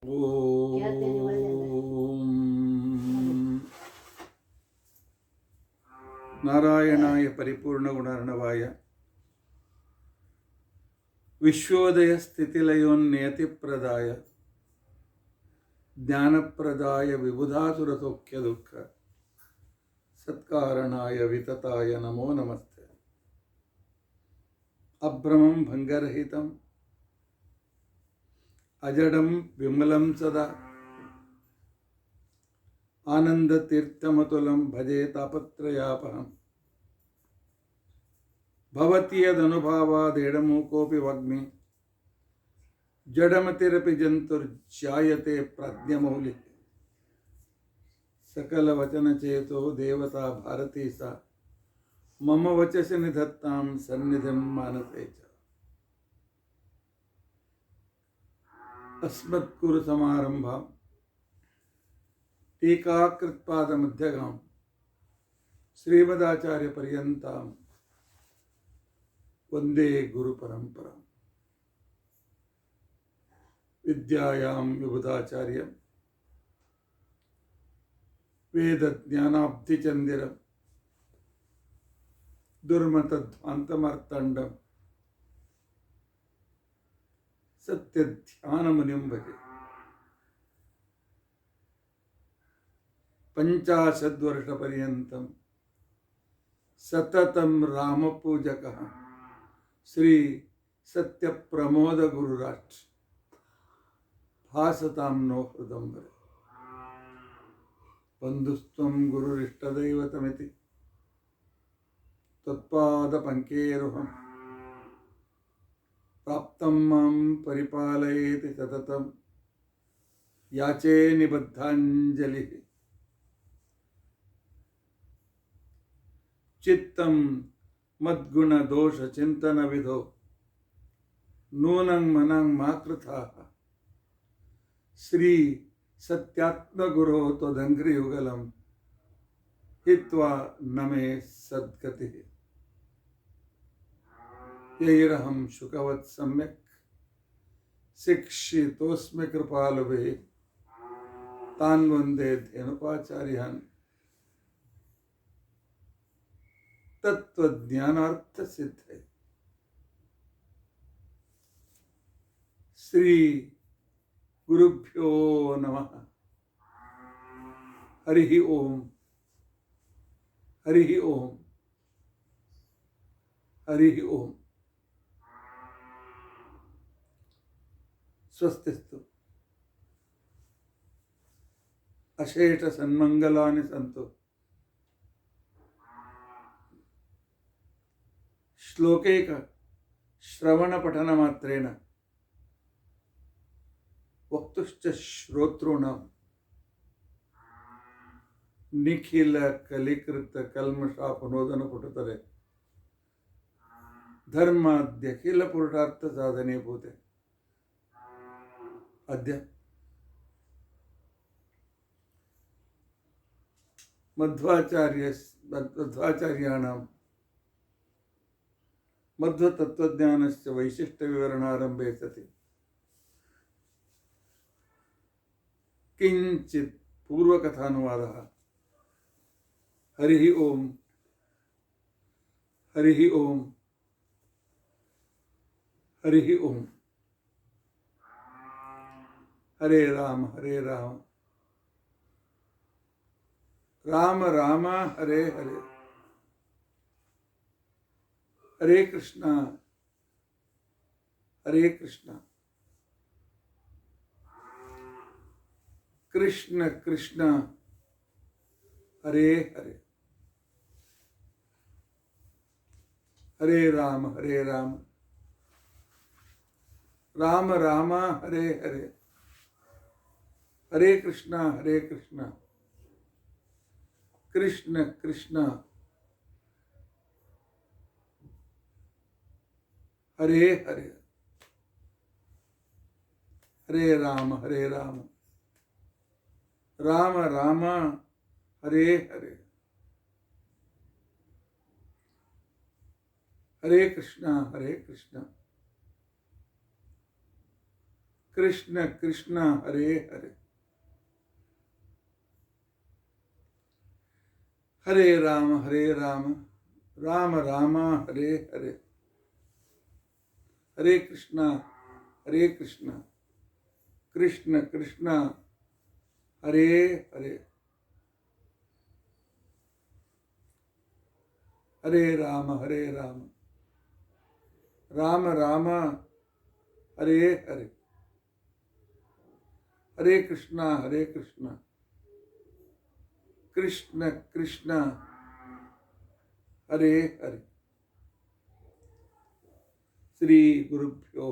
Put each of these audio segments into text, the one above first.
ಓಂ ನಾರಾಯಣಾಯ ಪರಿಪೂರ್ಣಗುಣಾರ್ಣವಾಯ ವಿಶ್ವೋದಯ ಸ್ಥಿತಿಲಯೋನ್ನಿಯತಿಪ್ರದಾಯ ಜ್ಞಾನಪ್ರದಾಯ ವಿಬುಧಾಸುರಸೌಖ್ಯ ದುಃಖ ಸತ್ಕಾರಣಾಯ ವಿತತಾಯ ನಮೋ ನಮಸ್ತೆ. ಅಭ್ರಮಂ ಭಂಗರಹಿತಂ ಅಜಡಂ ವಿಮಲಂ ಸದಾ ಆನಂದತೀರ್ಥಮತುಲಂ ಭಜೆ ತಾಪತ್ರಯಾಪಹಂ. ಭವತಿ ಯದನುಭಾವಾದೇಡಮೂಕೋಪಿ ವಾಗ್ಮಿ ಜಡಮತಿರಪಿ ಜಂತುರ್ಜಾಯತೆ ಪ್ರಾಜ್ಞಮೌಲಿ. ಸಕಲವಚನಚೇತೋ ದೇವತಾ ಭಾರತೀ ಸಾ ಮಮ ವಚಸಿ ನಿಧತ್ತಾಂ ಸನ್ನಿಧಿಂ ಮಾನಸೇ ಚ. ಅಸ್ಮತ್ಕುರು ಸಮಾರಂಭಾಂ ಟೀಕಾಕೃತ್ಪಾದಮಧ್ಯಗಾಂ ಶ್ರೀಮದಾಚಾರ್ಯಪರ್ಯಂತಾಂ ವಂದೇ ಗುರುಪರಂಪರಾಂ. ವಿದ್ಯಾಯಾಂ ವಿಬುಧಾಚಾರ್ಯಂ ವೇದಜ್ಞಾನಾಬ್ಧಿಚಂದಿರಂ ದುರ್ಮತಧ್ವಾಂತಮಾರ್ತಂಡಂ ಸತ್ಯಧ್ಯಾನಮುನಿಂ ಭಜೆ. ಪಂಚಾಶದ್ವರ್ಷಪರ್ಯಂತಂ ಸತತಂ ರಾಮಪೂಜಕಃ ಶ್ರೀ ಸತ್ಯಪ್ರಮೋದ ಗುರುರಾಟ್ ಭಾಸತಾಂ ನೋ ಹೃದಂಬರೆ. ಬಂಧುಸ್ತ್ವಂ ಗುರುರಿಷ್ಟದೈವತಮಿತಿ ತ್ವತ್ಪಾದಪಂಕೇರುಹಂ ಪ್ರಾಪ್ತಂ ಮಾಂ ಪರಿಪಾಲಯೇತಿ ಸತತಂ ಯಾಚೇ ನಿಬದ್ಧಾಂಜಲಿಃ. ಚಿತ್ತಂ ಮದ್ಗುಣದೋಷಚಿಂತನವಿಧೋ ನೂನಂ ಮನಂ ಮಾ ಕೃತಾಃ ಶ್ರೀ ಸತ್ಯಾತ್ಮಗುರೋ ತ್ವದಂಘ್ರಿಯುಗಲಂ ಹಿತ್ವಾ ನಮೇ ಸದ್ಗತಿಃ. ಯೈರಹಂ ಶುಕವತ್ ಸಮ್ಯಕ್ ಶಿಕ್ಷಿತೋಸ್ಮಿ ಕೃಪಾಲುಭಿಃ ತಾನ್ ವಂದೇ ಧೇನುಕಾಚಾರ್ಯಾನ್ ತತ್ವಜ್ಞಾನಾರ್ಥಸಿದ್ಧೈ. ಶ್ರೀ ಗುರುಭ್ಯೋ ನಮಃ. ಹರಿ ಓಂ ಹರಿ ಓಂ ಹರಿ ಓಂ. ಸ್ವಸ್ತಿಸ್ತು. ಅಶೇಷ ಸನ್ಮಂಗಲಾನಿ ಸಂತು. ಶ್ಲೋಕೈಕ ಶ್ರವಣ ಪಠನ ಮಾತ್ರೇಣ ವಕ್ತುಶ್ಚ ಶ್ರೋತॄಣಾಂ ನಿಖಿಲ ಕಲಿಕೃತ ಕಲ್ಮಷಾಪನೋದನ ಪುಟತರೆ ಧರ್ಮಾದ್ಯಖಿಲ ಪುರುಷಾರ್ಥ ಸಾಧನೆ ಭೂತೆ. ಅದ್ಯ ಮಧ್ವಾಚಾರ್ಯಾಣಾಂ ಮಧ್ವತತ್ವಜ್ಞಾನಸ್ಯ ವೈಶಿಷ್ಟ್ಯವಿವರಣಾರಂಭೆ ಸತಿ ಕಿಂಚಿತ್ ಪೂರ್ವಕಥಾನುವಾದಃ. ಹರಿ ಓಂ ಹರಿ ಓಂ ಹರಿ ಓಂ. ಹರೇ ರಾಮ ರಾಮ ರಾಮ ಹರೇ ಹರೇ. ಹರೇ ಕೃಷ್ಣ ಕೃಷ್ಣ ಕೃಷ್ಣ ಹರೇ ಹರೇ. ಹರೇ ರಾಮ ರಾಮ ರಾಮ ಹರೇ ಹರೇ. ಹರೇ ಕೃಷ್ಣ ಕೃಷ್ಣ ಕೃಷ್ಣ ಹರೇ ಹರೇ. ಹರೇ ರಾಮ ರಾಮ ರಾಮ ಹರೇ ಹರೇ. ಹರೇ ಕೃಷ್ಣ ಕೃಷ್ಣ ಕೃಷ್ಣ ಹರೇ ಹರೇ. ಹರೇ ರಾಮ ರಾಮ ರಾಮ ಹರೇ ಹರೇ. ಹರೇ ಕೃಷ್ಣ ಕೃಷ್ಣ ಕೃಷ್ಣ ಹರೇ ಹರೇ. ಹರೇ ರಾಮ ರಾಮ ರಾಮ ಹರೇ ಹರೇ. ಹರೇ ಕೃಷ್ಣ ಕೃಷ್ಣ ಕೃಷ್ಣ ಹರೇ ಹರೇ. ಶ್ರೀ ಗುರುಭ್ಯೋ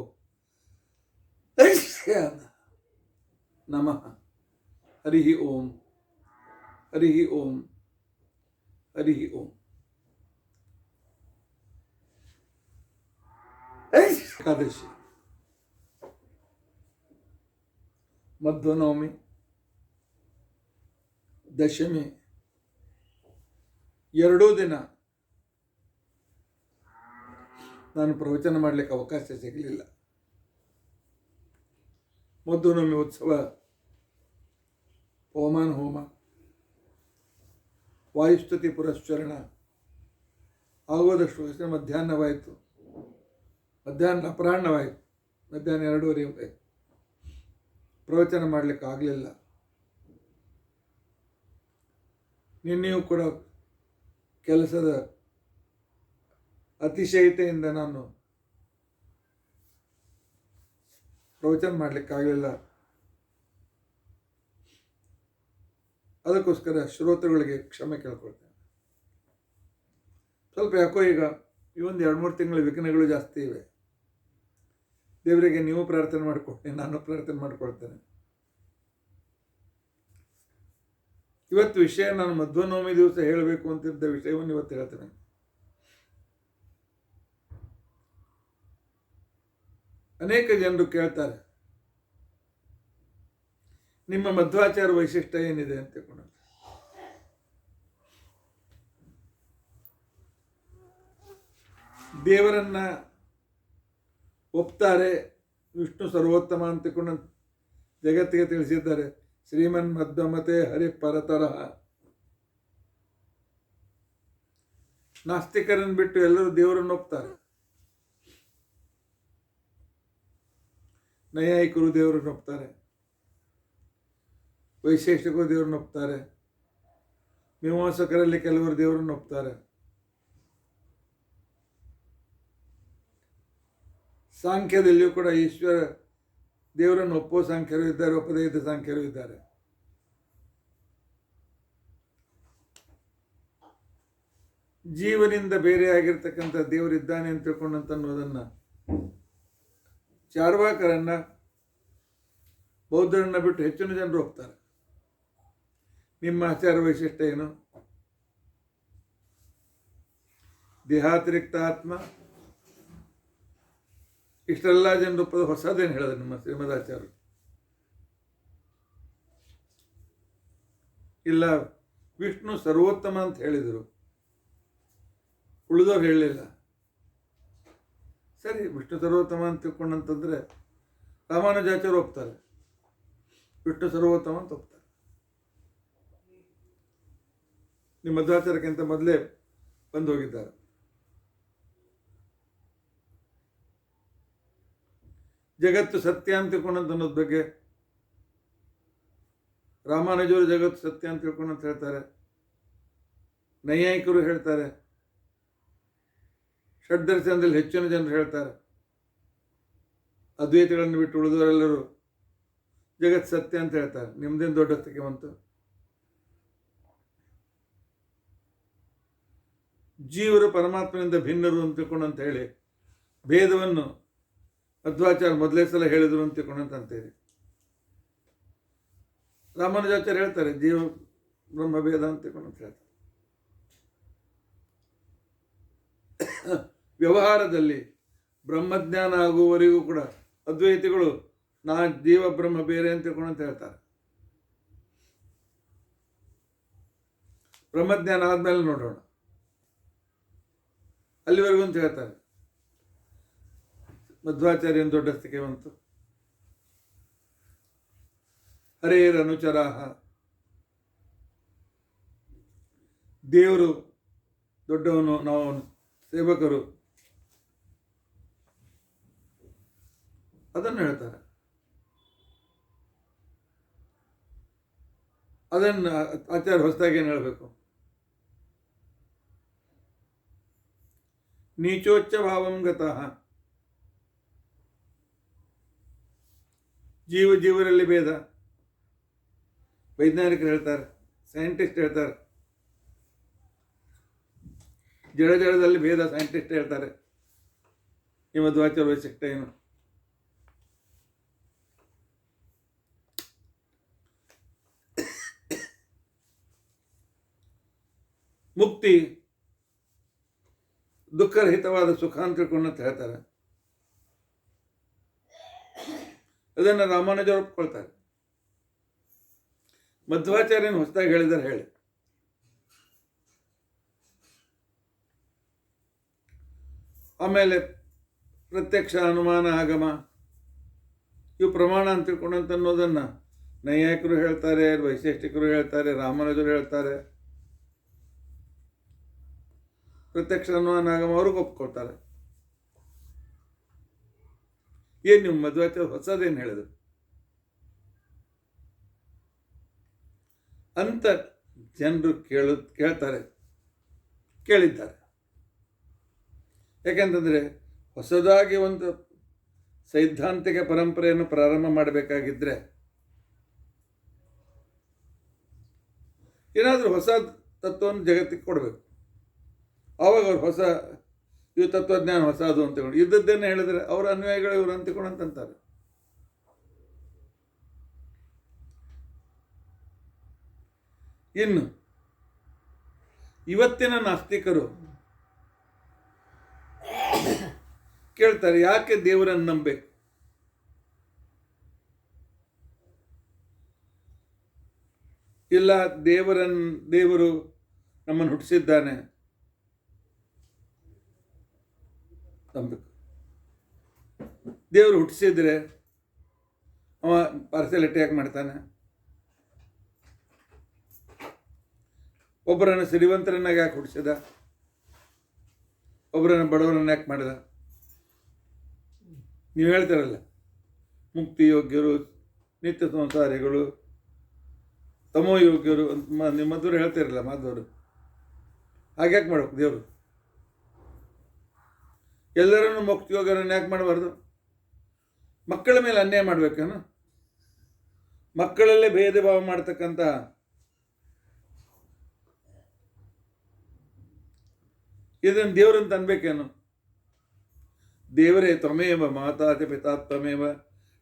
ನಮಃ. ಹರಿ ಓಂ ಹರಿ ಓಂ ಹರಿ ಓಂ. ಏಕಾದಶಿ, ಮಧ್ವನವಮಿ, ದಶಮಿ, ಎರಡೂ ದಿನ ನಾನು ಪ್ರವಚನ ಮಾಡಲಿಕ್ಕೆ ಅವಕಾಶ ಸಿಗಲಿಲ್ಲ. ಮಧ್ವನವಮಿ ಉತ್ಸವ, ಪವಮಾನ ಹೋಮ, ವಾಯುಸ್ತುತಿ ಪುರಸ್ಚರಣ ಆಗೋದಷ್ಟು ಮಧ್ಯಾಹ್ನವಾಯಿತು. ಅಪರಾಹ್ನವಾಯಿತು. ಮಧ್ಯಾಹ್ನ 2:30 ಪ್ರವಚನ ಮಾಡಲಿಕ್ಕೆ ಆಗಲಿಲ್ಲ. ನಿನ್ನೆಯೂ ಕೂಡ ಕೆಲಸದ ಅತಿಶಯತೆಯಿಂದ ನಾನು ಪ್ರವಚನ ಮಾಡಲಿಕ್ಕಾಗಲಿಲ್ಲ. ಅದಕ್ಕೋಸ್ಕರ ಶ್ರೋತೃಗಳಿಗೆ ಕ್ಷಮೆ ಕೇಳ್ಕೊಳ್ತೇನೆ. ಸ್ವಲ್ಪ ಯಾಕೋ ಈಗ ಈ 1-2-3 ತಿಂಗಳ ವಿಘ್ನಗಳು ಜಾಸ್ತಿ ಇವೆ. ದೇವರಿಗೆ ನೀವು ಪ್ರಾರ್ಥನೆ ಮಾಡಿಕೊಡಿ, ನಾನು ಪ್ರಾರ್ಥನೆ ಮಾಡಿಕೊಳ್ತೇನೆ. ಇವತ್ತು ವಿಷಯ, ನಾನು ಮಧ್ವನವಮಿ ದಿವಸ ಹೇಳಬೇಕು ಅಂತಿದ್ದ ವಿಷಯವನ್ನು ಇವತ್ತು ಹೇಳ್ತೇನೆ. ಅನೇಕ ಜನರು ಕೇಳ್ತಾರೆ, ನಿಮ್ಮ ಮಧ್ವಾಚಾರ ವೈಶಿಷ್ಟ್ಯ ಏನಿದೆ ಅಂತ ತಿಳ್ಕೊಂಡು. ದೇವರನ್ನ ಒಪ್ತಾರೆ, ವಿಷ್ಣು ಸರ್ವೋತ್ತಮ ಅಂತ ತಿಳ್ಕೊಂಡು ಜಗತ್ತಿಗೆ ತಿಳಿಸಿದ್ದಾರೆ. ಶ್ರೀಮನ್ ಮಧ್ವಮತೆ ಹರಿ ಪರತರಹ. ನಾಸ್ತಿಕರನ್ನು ಬಿಟ್ಟು ಎಲ್ಲರೂ ದೇವರನ್ನು ಒಪ್ತಾರೆ. ನೈಯಾಯಿಕರು ದೇವರನ್ನು ಒಪ್ತಾರೆ, ವೈಶೇಷಿಕರು ದೇವರನ್ನು ಒಪ್ತಾರೆ, ಮೀಮಾಂಸಕರಲ್ಲಿ ಕೆಲವರು ದೇವರನ್ನು ಒಪ್ತಾರೆ. ಸಾಂಖ್ಯದಲ್ಲಿಯೂ ಕೂಡ ಈಶ್ವರ ದೇವರನ್ನು ಒಪ್ಪೋ ಸಾಂಖ್ಯರು ಇದ್ದಾರೆ, ಒಪ್ಪದೇ ಇದ್ದ ಸಾಂಖ್ಯರು ಇದ್ದಾರೆ. ಜೀವನಿಂದ ಬೇರೆಯಾಗಿರ್ತಕ್ಕಂಥ ದೇವರಿದ್ದಾನೆ ಅಂತ ತಿಳ್ಕೊಂಡಂತ ಅನ್ನೋದನ್ನು ಚಾರ್ವಾಕರನ್ನ, ಬೌದ್ಧರನ್ನ ಬಿಟ್ಟು ಹೆಚ್ಚಿನ ಜನರು ಒಪ್ತಾರೆ. ನಿಮ್ಮ ಆಚಾರ ವೈಶಿಷ್ಟ್ಯ ಏನು? ದೇಹಾತಿರಿಕ್ತ ಆತ್ಮ. ಇಷ್ಟೆಲ್ಲ ಜನರು ಹೊಸದೇನು ಹೇಳಿದ್ರು ನಿಮ್ಮ ಶ್ರೀಮದಾಚಾರ್ಯರು. ಇಲ್ಲ, ವಿಷ್ಣು ಸರ್ವೋತ್ತಮ ಅಂತ ಹೇಳಿದರು, ಉಳಿದವ್ರು ಹೇಳಲಿಲ್ಲ. ಸರಿ, ವಿಷ್ಣು ಸರ್ವೋತ್ತಮ ಅಂತ ತಿಳ್ಕೊಂಡಂತಂದ್ರೆ ರಾಮಾನುಜಾಚಾರ್ಯರು ಒಪ್ತಾರೆ, ವಿಷ್ಣು ಸರ್ವೋತ್ತಮ ಅಂತ ಒಪ್ತಾರೆ. ನಿಮ್ಮ ಮಧ್ವಾಚಾರ್ಯಕ್ಕಿಂತ ಮೊದಲೇ ಬಂದು ಹೋಗಿದ್ದಾರೆ. ಜಗತ್ತು ಸತ್ಯ ಅಂತ ತಿಳ್ಕೊಂಡಂತ ಅನ್ನೋದ್ ಬಗ್ಗೆ ರಾಮಾನುಜರು ಜಗತ್ತು ಸತ್ಯ ಅಂತ ತಿಳ್ಕೊಂಡಂತ ಹೇಳ್ತಾರೆ, ನೈಯಾಯಿಕರು ಹೇಳ್ತಾರೆ, ಷಡ್ದರ್ಶನದಲ್ಲಿ ಹೆಚ್ಚಿನ ಜನರು ಹೇಳ್ತಾರೆ. ಅದ್ವೈತಗಳನ್ನು ಬಿಟ್ಟು ಉಳಿದವರೆಲ್ಲರೂ ಜಗತ್ ಸತ್ಯ ಅಂತ ಹೇಳ್ತಾರೆ. ನಿಮ್ದೇನು ದೊಡ್ಡಸ್ತಿಕೆ ಬಂತು? ಜೀವರು ಪರಮಾತ್ಮನಿಂದ ಭಿನ್ನರು ಅಂತ ತಿಳ್ಕೊಂಡಂತ ಹೇಳಿ ಭೇದವನ್ನು ಮಧ್ವಾಚಾರ್ಯ ಮೊದಲೇ ಸಲ ಹೇಳಿದ್ರು ಅಂತ ತಿಳ್ಕೊಂಡಂತಂತೀರಿ. ರಾಮಾನುಜಾಚಾರ್ಯ ಹೇಳ್ತಾರೆ ಜೀವ ಬ್ರಹ್ಮ ಭೇದ ಅಂತ ತಿಳ್ಕೊಂಡಂತ ಹೇಳ್ತಾರೆ. ವ್ಯವಹಾರದಲ್ಲಿ ಬ್ರಹ್ಮಜ್ಞಾನ ಆಗುವವರೆಗೂ ಕೂಡ ಅದ್ವೈತಿಗಳು ಜೀವ ಬ್ರಹ್ಮ ಬೇರೆ ಅಂತ ತಿಳ್ಕೊಂಡಂತ ಹೇಳ್ತಾರೆ. ಬ್ರಹ್ಮಜ್ಞಾನ ಆದ್ಮೇಲೆ ನೋಡೋಣ, ಅಲ್ಲಿವರೆಗೂ ಅಂತ ಹೇಳ್ತಾರೆ. ಮಧ್ವಾಚಾರ್ಯನ ದೊಡ್ಡಸ್ತಿಕೆ ಬಂತು. ಹರೇರನುಚರಾಹ, ದೇವರು ದೊಡ್ಡವನು, ನಾವು ಸೇವಕರು, ಅದನ್ನು ಹೇಳ್ತಾರೆ. ಅದನ್ನು ಆಚಾರ್ಯ ಹೊಸದಾಗಿ ಏನು ಹೇಳಬೇಕು? ನೀಚೋಚ್ಚ ಭಾವಂ ಗತಃ, ಜೀವರಲ್ಲಿ ಭೇದ. ವೈಜ್ಞಾನಿಕರು ಹೇಳ್ತಾರೆ, ಸೈಂಟಿಸ್ಟ್ ಹೇಳ್ತಾರೆ, ಜಡದಲ್ಲಿ ಭೇದ ಸೈಂಟಿಸ್ಟ್ ಹೇಳ್ತಾರೆ. ಈ ಮಧ್ವಾಚಾರ್ಯ ವೈಶಿಷ್ಟ್ಯ ಏನು? ಮುಕ್ತಿ ದುಃಖರಹಿತವಾದ ಸುಖ ಅಂತ ತಿಳ್ಕೊಂಡು ಅಂತ ಹೇಳ್ತಾರೆ. ಅದನ್ನು ರಾಮಾನುಜರು ಒಪ್ಕೊಳ್ತಾರೆ. ಮಧ್ವಾಚಾರ್ಯನ ಹೊಸದಾಗಿ ಹೇಳಿದರೆ ಹೇಳಿ. ಆಮೇಲೆ ಪ್ರತ್ಯಕ್ಷ, ಅನುಮಾನ, ಆಗಮ ಇವು ಪ್ರಮಾಣ ಅಂತ ತಿಳ್ಕೊಂಡಂತ ಅನ್ನೋದನ್ನು ನೈಯಾಯಿಕರು ಹೇಳ್ತಾರೆ, ವೈಶಿಷ್ಟಿಕರು ಹೇಳ್ತಾರೆ, ರಾಮಾನುಜರು ಹೇಳ್ತಾರೆ. ಪ್ರತ್ಯಕ್ಷ, ಅನುಮಾನ, ಆಗಮ ಅವ್ರಿಗೆ ಒಪ್ಕೊಳ್ತಾರೆ. ಏನು ನೀವು ಮಧ್ವಾಚಾರ್ಯ ಹೊಸದೇನು ಹೇಳಿದ್ರು ಅಂತ ಜನರು ಕೇಳ್ತಾರೆ, ಕೇಳಿದ್ದಾರೆ. ಯಾಕೆಂತಂದರೆ ಹೊಸದಾಗಿ ಒಂದು ಸೈದ್ಧಾಂತಿಕ ಪರಂಪರೆಯನ್ನು ಪ್ರಾರಂಭ ಮಾಡಬೇಕಾಗಿದ್ದರೆ ಏನಾದರೂ ಹೊಸ ತತ್ವವನ್ನು ಜಗತ್ತಿಗೆ ಕೊಡಬೇಕು. ಆವಾಗ ಅವ್ರು ಹೊಸ ಇವು ತತ್ವಜ್ಞಾನ ಹೊಸದು ಅಂತಕೊಂಡು ಇದ್ದದ್ದೇನೆ ಹೇಳಿದ್ರೆ ಅವರ ಅನ್ವಯಗಳು ಇವರು ಅಂತಿಕೊಂಡು ಅಂತಂತಾರೆ. ಇನ್ನು ಇವತ್ತಿನ ನಾಸ್ತಿಕರು ಕೇಳ್ತಾರೆ, ಯಾಕೆ ದೇವರನ್ನು ನಂಬಬೇಕು? ಇಲ್ಲ, ದೇವರು ನಮ್ಮನ್ನು ಹುಟ್ಟಿಸಿದ್ದಾನೆ ನಂಬಬೇಕು. ದೇವರು ಹುಟ್ಟಿಸಿದ್ರೆ ಅವ ಪಾರ್ಸೆಲಿಟಿ ಯಾಕೆ ಮಾಡ್ತಾನೆ? ಒಬ್ಬರನ್ನು ಸಿರಿವಂತರನ್ನಾಗಿ ಯಾಕೆ ಹುಟ್ಟಿಸಿದ? ಒಬ್ಬರನ್ನು ಬಡವರನ್ನು ಯಾಕೆ ಮಾಡಿದ? ನೀವು ಹೇಳ್ತಾರಲ್ಲ, ಮುಕ್ತಿ ಯೋಗ್ಯರು, ನಿತ್ಯ ಸಂಸಾರಿಗಳು, ತಮೋ ಯೋಗ್ಯರು ಅಂತ ನಿಮ್ಮ ಮಧ್ವರು ಹೇಳ್ತಿರಲ್ಲ, ಮಾಧವರು. ಹಾಗ್ಯಾಕೆ ಮಾಡ್ಬೇಕು ದೇವರು? ಎಲ್ಲರನ್ನು ಮುಕ್ತಿ ಯೋಗ್ಯರನ್ನು ಯಾಕೆ ಮಾಡಬಾರ್ದು? ಮಕ್ಕಳ ಮೇಲೆ ಅನ್ಯಾಯ ಮಾಡ್ಬೇಕೇನು? ಮಕ್ಕಳಲ್ಲೇ ಭೇದ ಭಾವ ಮಾಡ್ತಕ್ಕಂಥ ಇದನ್ನು ದೇವರಂತ ಅನ್ಬೇಕೇನು? ದೇವರೇ ತ್ವಮೇವ ಮಾತಾ ಚ ಪಿತಾ ತ್ವಮೇವ,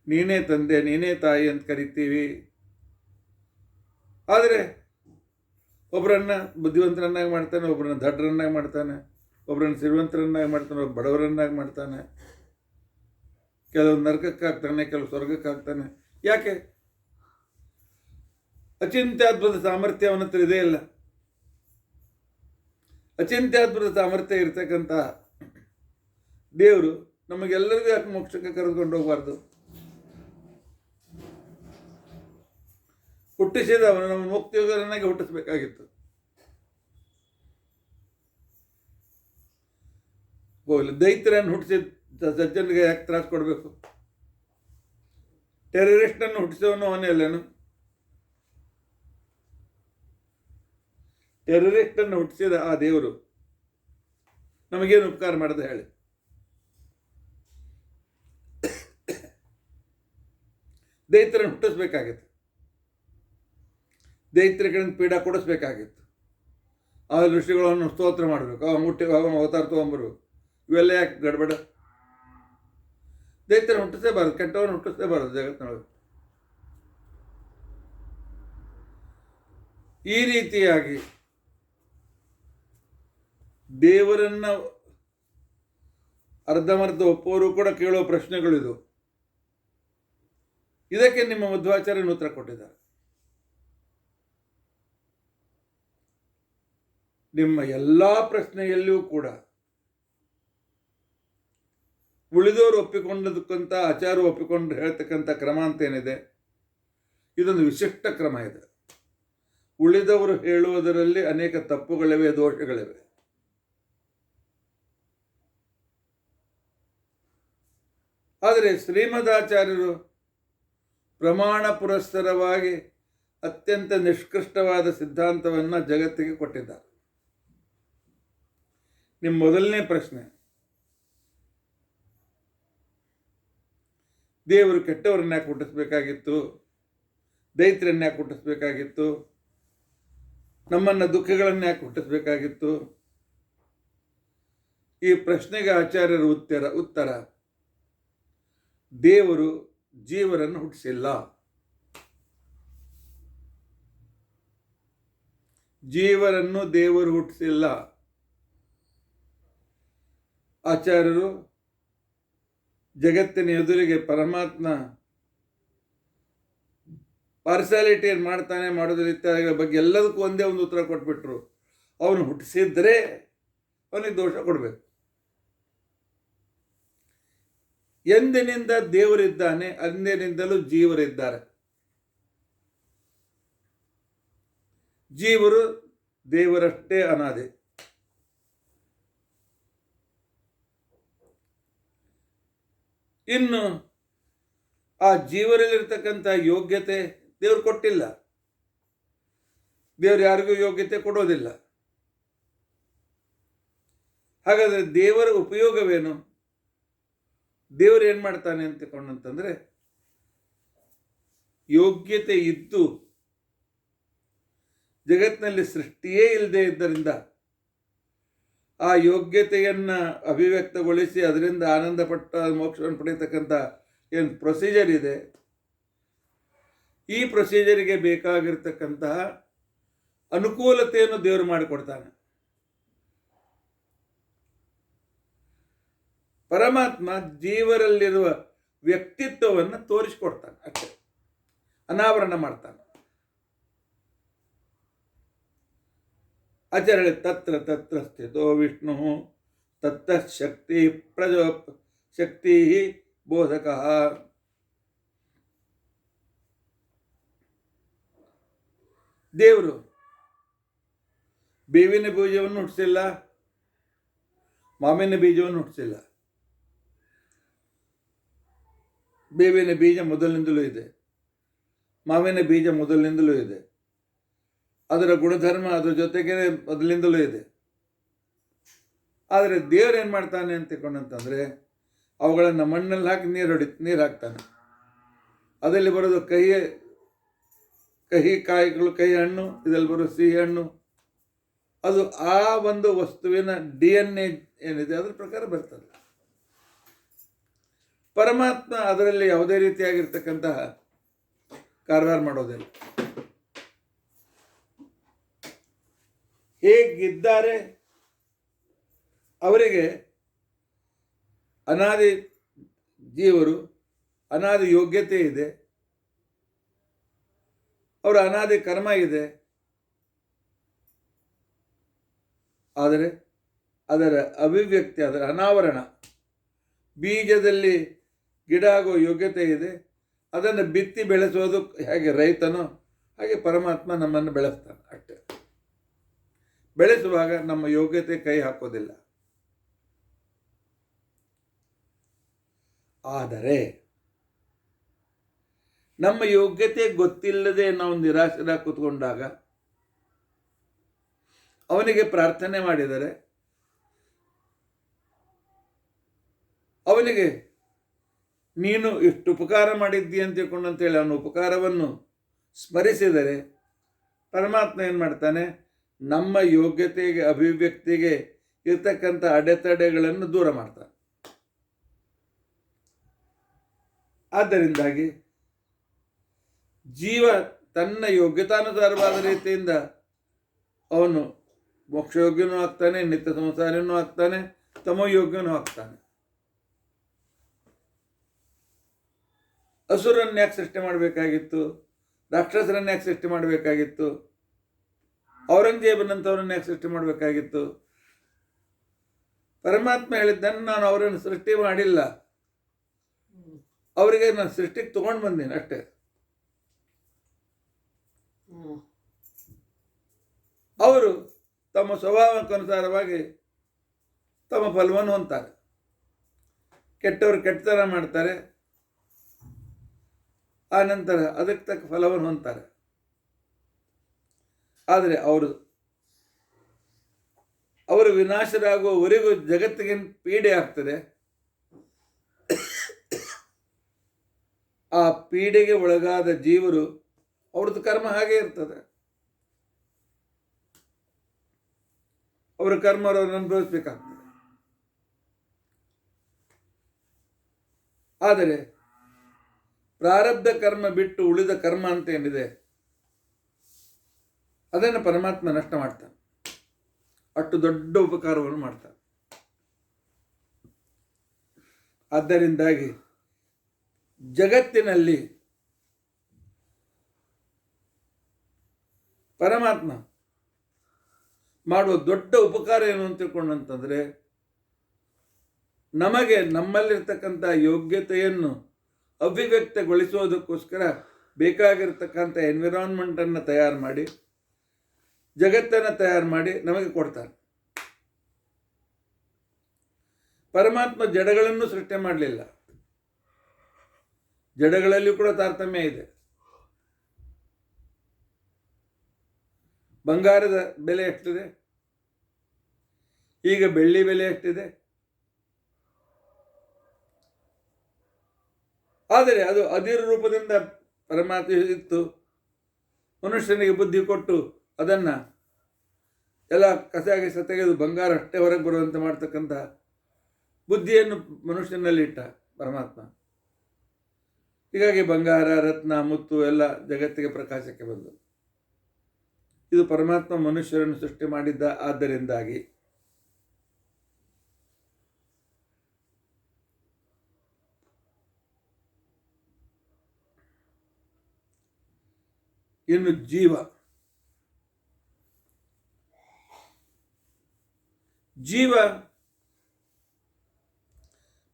ನೀನೇ ತಂದೆ ನೀನೇ ತಾಯಿ ಅಂತ ಕರಿತೀವಿ. ಆದರೆ ಒಬ್ಬರನ್ನ ಬುದ್ಧಿವಂತರನ್ನಾಗಿ ಮಾಡ್ತಾನೆ, ಒಬ್ಬರನ್ನ ದಡ್ಡರನ್ನಾಗಿ ಮಾಡ್ತಾನೆ, ಒಬ್ಬರನ್ನ ಸಿರಿವಂತರನ್ನಾಗಿ ಮಾಡ್ತಾನೆ, ಒಬ್ಬ ಬಡವರನ್ನಾಗಿ ಮಾಡ್ತಾನೆ. ಕೆಲವು ನರಕಕ್ಕೆ ಹಾಕ್ತಾನೆ, ಕೆಲವು ಸ್ವರ್ಗಕ್ಕೆ ಹಾಕ್ತಾನೆ. ಯಾಕೆ? ಅಚಿಂತ್ಯದ್ಭುತ ಸಾಮರ್ಥ್ಯ ಅವನ ಹತ್ರ ಇದೇ ಇಲ್ಲ. ಅಚಿಂತ್ಯದ್ಭುತ ಸಾಮರ್ಥ್ಯ ಇರ್ತಕ್ಕಂಥ ದೇವರು ನಮಗೆಲ್ಲರಿಗೂ ಯಾಕೆ ಮೋಕ್ಷಕ್ಕೆ ಕರೆದುಕೊಂಡು ಹೋಗಬಾರ್ದು? ಹುಟ್ಟಿಸಿದ ಅವನು ನಮ್ಮ ಮುಕ್ತಿಯೋಗರನ್ನಾಗಿ ಹುಟ್ಟಿಸ್ಬೇಕಾಗಿತ್ತು. ಹೋಗಲಿ, ದೈತ್ಯರನ್ನು ಹುಟ್ಟಿಸಿದ ಸಜ್ಜನಿಗೆ ಯಾಕೆ ತ್ರಾಸ ಕೊಡಬೇಕು? ಟೆರರಿಸ್ಟನ್ನು ಹುಟ್ಟಿಸೋನು ಅವನೇ ಅಲ್ಲೇನು? ಟೆರರಿಸ್ಟನ್ನು ಹುಟ್ಟಿಸಿದ ಆ ದೇವರು ನಮಗೇನು ಉಪಕಾರ ಮಾಡದೆ ಹೇಳಿ? ದೈತ್ಯರನ್ನು ಹುಟ್ಟಿಸ್ಬೇಕಾಗಿತ್ತು, ದೈತ್ಯಗಳಿಂದ ಪೀಡಾ ಕೊಡಿಸ್ಬೇಕಾಗಿತ್ತು. ಆ ಋಷಿಗಳನ್ನು ಸ್ತೋತ್ರ ಮಾಡಬೇಕು, ಅವತಾರ ತೊಗೊಂಬರ್ಬೇಕು. ಇವೆಲ್ಲ ಯಾಕೆ ಗಡ್ಬಡ? ದೈತ್ಯರನ್ನು ಹುಟ್ಟಿಸೇಬಾರದು, ಕೆಟ್ಟವರನ್ನು ಹುಟ್ಟಿಸೇಬಾರದು ಜಗತ್ತಿನೊಳಗೆ. ಈ ರೀತಿಯಾಗಿ ದೇವರನ್ನ ಅರ್ಧಮರ್ಧ ಒಪ್ಪೋರು ಕೂಡ ಕೇಳೋ ಪ್ರಶ್ನೆಗಳಿದು. ಇದಕ್ಕೆ ನಿಮ್ಮ ಮಧ್ವಾಚಾರ್ಯನ ಉತ್ತರ ಕೊಟ್ಟಿದ್ದಾರೆ. ನಿಮ್ಮ ಎಲ್ಲ ಪ್ರಶ್ನೆಯಲ್ಲಿಯೂ ಕೂಡ ಉಳಿದವರು ಒಪ್ಪಿಕೊಂಡದಕ್ಕಂತ ಆಚಾರ ಒಪ್ಪಿಕೊಂಡು ಹೇಳ್ತಕ್ಕಂಥ ಕ್ರಮ ಅಂತೇನಿದೆ, ಇದೊಂದು ವಿಶಿಷ್ಟ ಕ್ರಮ ಇದೆ. ಉಳಿದವರು ಹೇಳುವುದರಲ್ಲಿ ಅನೇಕ ತಪ್ಪುಗಳಿವೆ, ದೋಷಗಳಿವೆ. ಆದರೆ ಶ್ರೀಮದಾಚಾರ್ಯರು ಪ್ರಮಾಣ ಪುರಸ್ಸರವಾಗಿ ಅತ್ಯಂತ ನಿಷ್ಕೃಷ್ಟವಾದ ಸಿದ್ಧಾಂತವನ್ನು ಜಗತ್ತಿಗೆ ಕೊಟ್ಟಿದ್ದಾರೆ. ನಿಮ್ಮ ಮೊದಲನೇ ಪ್ರಶ್ನೆ, ದೇವರು ಕೆಟ್ಟವರನ್ನ ಯಾಕೆ ಹುಟ್ಟಿಸ್ಬೇಕಾಗಿತ್ತು, ದೈತ್ಯರನ್ನ ಯಾಕೆ ಹುಟ್ಟಿಸ್ಬೇಕಾಗಿತ್ತು, ನಮ್ಮನ್ನು ದುಃಖಗಳನ್ನು ಯಾಕೆ ಹುಟ್ಟಿಸ್ಬೇಕಾಗಿತ್ತು? ಈ ಪ್ರಶ್ನೆಗೆ ಆಚಾರ್ಯರ ಉತ್ತರ, ದೇವರು ಜೀವರನ್ನು ಹುಟ್ಟಿಸಿಲ್ಲ. ಜೀವರನ್ನು ದೇವರು ಹುಟ್ಟಿಸಿಲ್ಲ. ಆಚಾರ್ಯರು ಜಗತ್ತಿನ ಎದುರಿಗೆ ಪರಮಾತ್ಮ ಪಾರ್ಸಾಲಿಟಿ ಏನು ಮಾಡ್ತಾನೆ, ಮಾಡೋದ್ರ ಇತ್ಯಾದಿಗಳ ಬಗ್ಗೆ ಎಲ್ಲದಕ್ಕೂ ಒಂದೇ ಒಂದು ಉತ್ತರ ಕೊಟ್ಬಿಟ್ರು. ಅವನು ಹುಟ್ಟಿಸಿದ್ರೆ ಅವನಿಗೆ ದೋಷ ಕೊಡಬೇಕು. ಎಂದಿನಿಂದ ದೇವರಿದ್ದಾನೆ, ಅಂದಿನಿಂದಲೂ ಜೀವರಿದ್ದಾರೆ. ಜೀವರು ದೇವರಷ್ಟೇ ಅನಾದಿ. ಇನ್ನು ಆ ಜೀವರಲ್ಲಿರ್ತಕ್ಕಂಥ ಯೋಗ್ಯತೆ ದೇವರು ಕೊಟ್ಟಿಲ್ಲ. ದೇವರು ಯಾರಿಗೂ ಯೋಗ್ಯತೆ ಕೊಡೋದಿಲ್ಲ. ಹಾಗಾದರೆ ದೇವರ ಉಪಯೋಗವೇನು? ದೇವರು ಏನು ಮಾಡ್ತಾನೆ ಅಂತಂದರೆ, ಯೋಗ್ಯತೆ ಇದ್ದು ಜಗತ್ತಿನಲ್ಲಿ ಸೃಷ್ಟಿಯೇ ಇಲ್ಲದೆ ಇದ್ದರಿಂದ ಆ ಯೋಗ್ಯತೆಯನ್ನು ಅಭಿವ್ಯಕ್ತಗೊಳಿಸಿ ಅದರಿಂದ ಆನಂದ ಪಟ್ಟ ಮೋಕ್ಷವನ್ನು ಪಡೆಯತಕ್ಕಂಥ ಏನು ಪ್ರೊಸೀಜರ್ ಇದೆ, ಈ ಪ್ರೊಸೀಜರಿಗೆ ಬೇಕಾಗಿರ್ತಕ್ಕಂತಹ ಅನುಕೂಲತೆಯನ್ನು ದೇವರು ಮಾಡಿಕೊಡ್ತಾನೆ. ಪರಮಾತ್ಮ ಜೀವರಲ್ಲಿರುವ ವ್ಯಕ್ತಿತ್ವವನ್ನು ತೋರಿಸಿಕೊಡ್ತಾನೆ, ಅಷ್ಟೇ, ಅನಾವರಣ ಮಾಡ್ತಾನೆ. ಆಚಾರ್ಯ ತತ್ರ ತತ್ರ ಸ್ಥಿತೋ ವಿಷ್ಣು ತತ್ತ ಶಕ್ತಿ ಶಕ್ತಿ ಬೋಧಕ. ದೇವರು ಬೇವಿನ ಬೀಜವನ್ನು ಹುಟ್ಟಿಸಿಲ್ಲ, ಮಾವಿನ ಬೀಜವನ್ನು ಹುಟ್ಟಿಸಿಲ್ಲ. ಬೇವಿನ ಬೀಜ ಮೊದಲಿನಿಂದಲೂ ಇದೆ, ಮಾವಿನ ಬೀಜ ಮೊದಲಿನಿಂದಲೂ ಇದೆ. ಅದರ ಗುಣಧರ್ಮ ಅದರ ಜೊತೆಗೆ ಮೊದಲಿಂದಲೂ ಇದೆ. ಆದರೆ ದೇವರು ಏನು ಮಾಡ್ತಾನೆ ಅಂತ ತಿಳ್ಕೊಂಡಂತಂದರೆ, ಅವುಗಳನ್ನು ಮಣ್ಣಲ್ಲಿ ಹಾಕಿ ನೀರು ಹಾಕ್ತಾನೆ. ಅದರಲ್ಲಿ ಬರೋದು ಕಹಿ ಕಾಯಿಗಳು, ಕಹಿ ಹಣ್ಣು, ಇದರಲ್ಲಿ ಬರೋ ಸಿಹಿ ಹಣ್ಣು. ಅದು ಆ ಒಂದು ವಸ್ತುವಿನ DNA ಏನಿದೆ ಅದರ ಪ್ರಕಾರ ಬರ್ತದೆ. ಪರಮಾತ್ಮ ಅದರಲ್ಲಿ ಯಾವುದೇ ರೀತಿಯಾಗಿರ್ತಕ್ಕಂತಹ ಕಾರವಾರ ಮಾಡೋದಿಲ್ಲ. ಹೇಗಿದ್ದಾರೆ ಅವರಿಗೆ ಅನಾದಿ ಜೀವರು, ಅನಾದಿ ಯೋಗ್ಯತೆ ಇದೆ, ಅವರ ಅನಾದಿ ಕರ್ಮ ಇದೆ. ಆದರೆ ಅದರ ಅಭಿವ್ಯಕ್ತಿ, ಅದರ ಅನಾವರಣ, ಬೀಜದಲ್ಲಿ ಗಿಡ ಆಗೋ ಯೋಗ್ಯತೆ ಇದೆ. ಅದನ್ನು ಬಿತ್ತಿ ಬೆಳೆಸೋದು ಹೇಗೆ ರೈತನೋ ಹಾಗೆ ಪರಮಾತ್ಮ ನಮ್ಮನ್ನು ಬೆಳೆಸ್ತಾನೆ, ಅಷ್ಟೇ. ಬೆಳೆಸುವಾಗ ನಮ್ಮ ಯೋಗ್ಯತೆ ಕೈ ಹಾಕೋದಿಲ್ಲ. ಆದರೆ ನಮ್ಮ ಯೋಗ್ಯತೆ ಗೊತ್ತಿಲ್ಲದೆ ನಾವು ನಿರಾಶರಾಗಿ ಕೂತ್ಕೊಂಡಾಗ ಅವನಿಗೆ ಪ್ರಾರ್ಥನೆ ಮಾಡಿದರೆ, ಅವನಿಗೆ ನೀನು ಇಷ್ಟು ಉಪಕಾರ ಮಾಡಿದ್ದೀಯ ಅಂತ ತಿಳ್ಕೊಂಡಂತೇಳಿ ಅವನ ಉಪಕಾರವನ್ನು ಸ್ಮರಿಸಿದರೆ ಪರಮಾತ್ಮ ಏನು ಮಾಡ್ತಾನೆ, ನಮ್ಮ ಯೋಗ್ಯತೆಗೆ ಅಭಿವ್ಯಕ್ತಿಗೆ ಇರ್ತಕ್ಕಂಥ ಅಡೆತಡೆಗಳನ್ನು ದೂರ ಮಾಡ್ತಾನೆ. ಆದ್ದರಿಂದಾಗಿ ಜೀವ ತನ್ನ ಯೋಗ್ಯತಾನುಸಾರವಾದ ರೀತಿಯಿಂದ ಅವನು ಮೋಕ್ಷಯೋಗ್ಯನೂ ಆಗ್ತಾನೆ, ನಿತ್ಯ ಸಂಸಾರಿನೂ ಆಗ್ತಾನೆ, ತಮೋಯೋಗ್ಯನೂ ಆಗ್ತಾನೆ. ಅಸುರನ್ನು ಯಾಕೆ ಸೃಷ್ಟಿ ಮಾಡಬೇಕಾಗಿತ್ತು? ರಾಕ್ಷಸರನ್ನು ಯಾಕೆ ಸೃಷ್ಟಿ ಮಾಡಬೇಕಾಗಿತ್ತು? ಔರಂಗಜೇಬನಂಥವ್ರನ್ನ ಯಾಕೆ ಸೃಷ್ಟಿ ಮಾಡಬೇಕಾಗಿತ್ತು? ಪರಮಾತ್ಮ ಹೇಳಿದ್ದನ್ನು ನಾನು ಅವರನ್ನು ಸೃಷ್ಟಿ ಮಾಡಿಲ್ಲ, ಅವರಿಗೆ ನಾನು ಸೃಷ್ಟಿಗೆ ತೊಗೊಂಡು ಬಂದೀನಿ, ಅಷ್ಟೇ. ಅವರು ತಮ್ಮ ಸ್ವಭಾವಕ್ಕನುಸಾರವಾಗಿ ತಮ್ಮ ಫಲವನ್ನು ಹೊಂದ್ತಾರೆ. ಕೆಟ್ಟವರು ಕೆಟ್ಟತನ ಮಾಡ್ತಾರೆ, ಆ ನಂತರ ಅದಕ್ಕೆ ತಕ್ಕ ಫಲವನ್ನು ಹೊಂದ್ತಾರೆ. ಆದರೆ ಅವರು ವಿನಾಶರಾಗುವವರೆಗೂ ಜಗತ್ತಿಗೆ ಪೀಡೆ ಆಗ್ತದೆ. ಆ ಪೀಡೆಗೆ ಒಳಗಾದ ಜೀವರು ಅವ್ರದ್ದು ಕರ್ಮ ಹಾಗೆ ಇರ್ತದೆ. ಅವರ ಕರ್ಮ ಅವರನ್ನು ಅನುಭವಿಸ್ಬೇಕಾಗ್ತದೆ. ಆದರೆ ಪ್ರಾರಬ್ಧ ಕರ್ಮ ಬಿಟ್ಟು ಉಳಿದ ಕರ್ಮ ಅಂತ ಏನಿದೆ ಅದನ್ನು ಪರಮಾತ್ಮ ನಷ್ಟ ಮಾಡ್ತಾನೆ. ಅಷ್ಟು ದೊಡ್ಡ ಉಪಕಾರವನ್ನು ಮಾಡ್ತಾನೆ. ಆದ್ದರಿಂದಾಗಿ ಜಗತ್ತಿನಲ್ಲಿ ಪರಮಾತ್ಮ ಮಾಡುವ ದೊಡ್ಡ ಉಪಕಾರ ಏನು ಅಂತ ತಿಳ್ಕೊಂಡಂತಂದರೆ, ನಮಗೆ ನಮ್ಮಲ್ಲಿರ್ತಕ್ಕಂಥ ಯೋಗ್ಯತೆಯನ್ನು ಅಭಿವ್ಯಕ್ತಗೊಳಿಸೋದಕ್ಕೋಸ್ಕರ ಬೇಕಾಗಿರ್ತಕ್ಕಂಥ ಎನ್ವಿರಾನ್ಮೆಂಟನ್ನು ತಯಾರು ಮಾಡಿ, ಜಗತ್ತನ್ನು ತಯಾರು ಮಾಡಿ ನಮಗೆ ಕೊಡ್ತಾರೆ. ಪರಮಾತ್ಮ ಜಡಗಳನ್ನು ಸೃಷ್ಟಿ ಮಾಡಲಿಲ್ಲ. ಜಡಗಳಲ್ಲಿಯೂ ಕೂಡ ತಾರತಮ್ಯ ಇದೆ. ಬಂಗಾರದ ಬೆಲೆ ಎಷ್ಟಿದೆ, ಈಗ ಬೆಳ್ಳಿ ಬೆಲೆ ಎಷ್ಟಿದೆ. ಆದರೆ ಅದು ಅದಿರ ರೂಪದಿಂದ ಪರಮಾತ್ಮ ಇತ್ತು. ಮನುಷ್ಯನಿಗೆ ಬುದ್ಧಿ ಕೊಟ್ಟು ಅದನ್ನು ಎಲ್ಲ ಕಸಾಗಿ ತೆಗೆದು ಬಂಗಾರ ಅಷ್ಟೇ ಹೊರಗೆ ಬರುವಂತೆ ಮಾಡ್ತಕ್ಕಂಥ ಬುದ್ಧಿಯನ್ನು ಮನುಷ್ಯನಲ್ಲಿ ಇಟ್ಟ ಪರಮಾತ್ಮ. ಹೀಗಾಗಿ ಬಂಗಾರ, ರತ್ನ, ಮುತ್ತು ಎಲ್ಲ ಜಗತ್ತಿಗೆ ಪ್ರಕಾಶಕ್ಕೆ ಬಂದು. ಇದು ಪರಮಾತ್ಮ ಮನುಷ್ಯರನ್ನು ಸೃಷ್ಟಿ ಮಾಡಿದ್ದ. ಆದ್ದರಿಂದಾಗಿ ಇನ್ನು ಜೀವ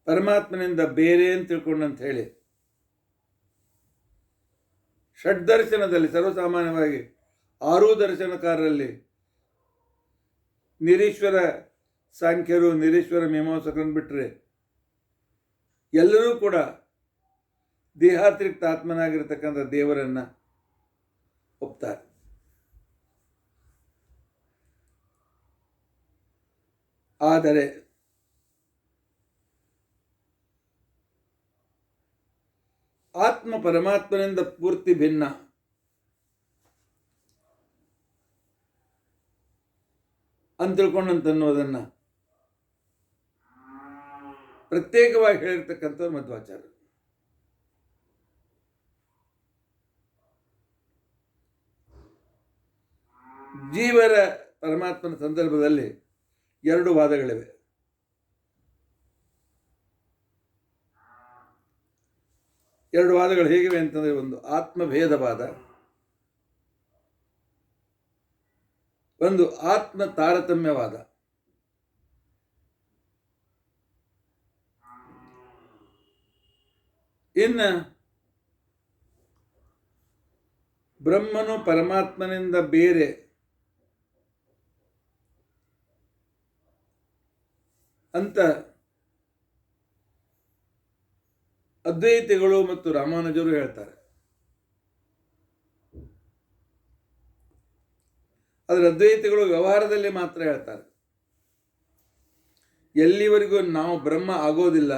ಪರಮಾತ್ಮನಿಂದ ಬೇರೆ ಅಂತ ತಿಳ್ಕೊಂಡಂತ ಹೇಳಿ ಷಡ್ದರ್ಶನದಲ್ಲಿ ಸರ್ವಸಾಮಾನ್ಯವಾಗಿ 6 ದರ್ಶನಕಾರರಲ್ಲಿ ನಿರೀಶ್ವರ ಸಾಂಖ್ಯರು, ನಿರೀಶ್ವರ ಮೀಮಾಂಸಕರನ್ನು ಬಿಟ್ಟರೆ ಎಲ್ಲರೂ ಕೂಡ ದೇಹಾತಿರಿಕ್ತ ಆತ್ಮನಾಗಿರ್ತಕ್ಕಂಥ ದೇವರನ್ನು ಒಪ್ತಾರೆ. ಆದರೆ ಆತ್ಮ ಪರಮಾತ್ಮನಿಂದ ಪೂರ್ತಿ ಭಿನ್ನ. ಅಂತ ತಿಳ್ಕೊಂಡಂತನ್ನುವುದನ್ನು ಪ್ರತ್ಯೇಕವಾಗಿ ಹೇಳಿರ್ತಕ್ಕಂಥವ್ರು ಮಧ್ವಾಚಾರ್ಯರು. ಜೀವರ ಪರಮಾತ್ಮನ ಸಂದರ್ಭದಲ್ಲಿ 2 ವಾದಗಳಿವೆ. ಎರಡು ವಾದಗಳು ಹೇಗಿವೆ ಅಂತಂದರೆ, ಒಂದು ಆತ್ಮಭೇದವಾದ, ಒಂದು ಆತ್ಮ ತಾರತಮ್ಯವಾದ. ಇನ್ನು ಬ್ರಹ್ಮನು ಪರಮಾತ್ಮನಿಂದ ಬೇರೆ ಅಂತ ಅದ್ವೈತಿಗಳು ಮತ್ತು ರಾಮಾನುಜರು ಹೇಳ್ತಾರೆ. ಆದರೆ ಅದ್ವೈತಿಗಳು ವ್ಯವಹಾರದಲ್ಲಿ ಮಾತ್ರ ಹೇಳ್ತಾರೆ. ಎಲ್ಲಿವರೆಗೂ ನಾವು ಬ್ರಹ್ಮ ಆಗೋದಿಲ್ಲ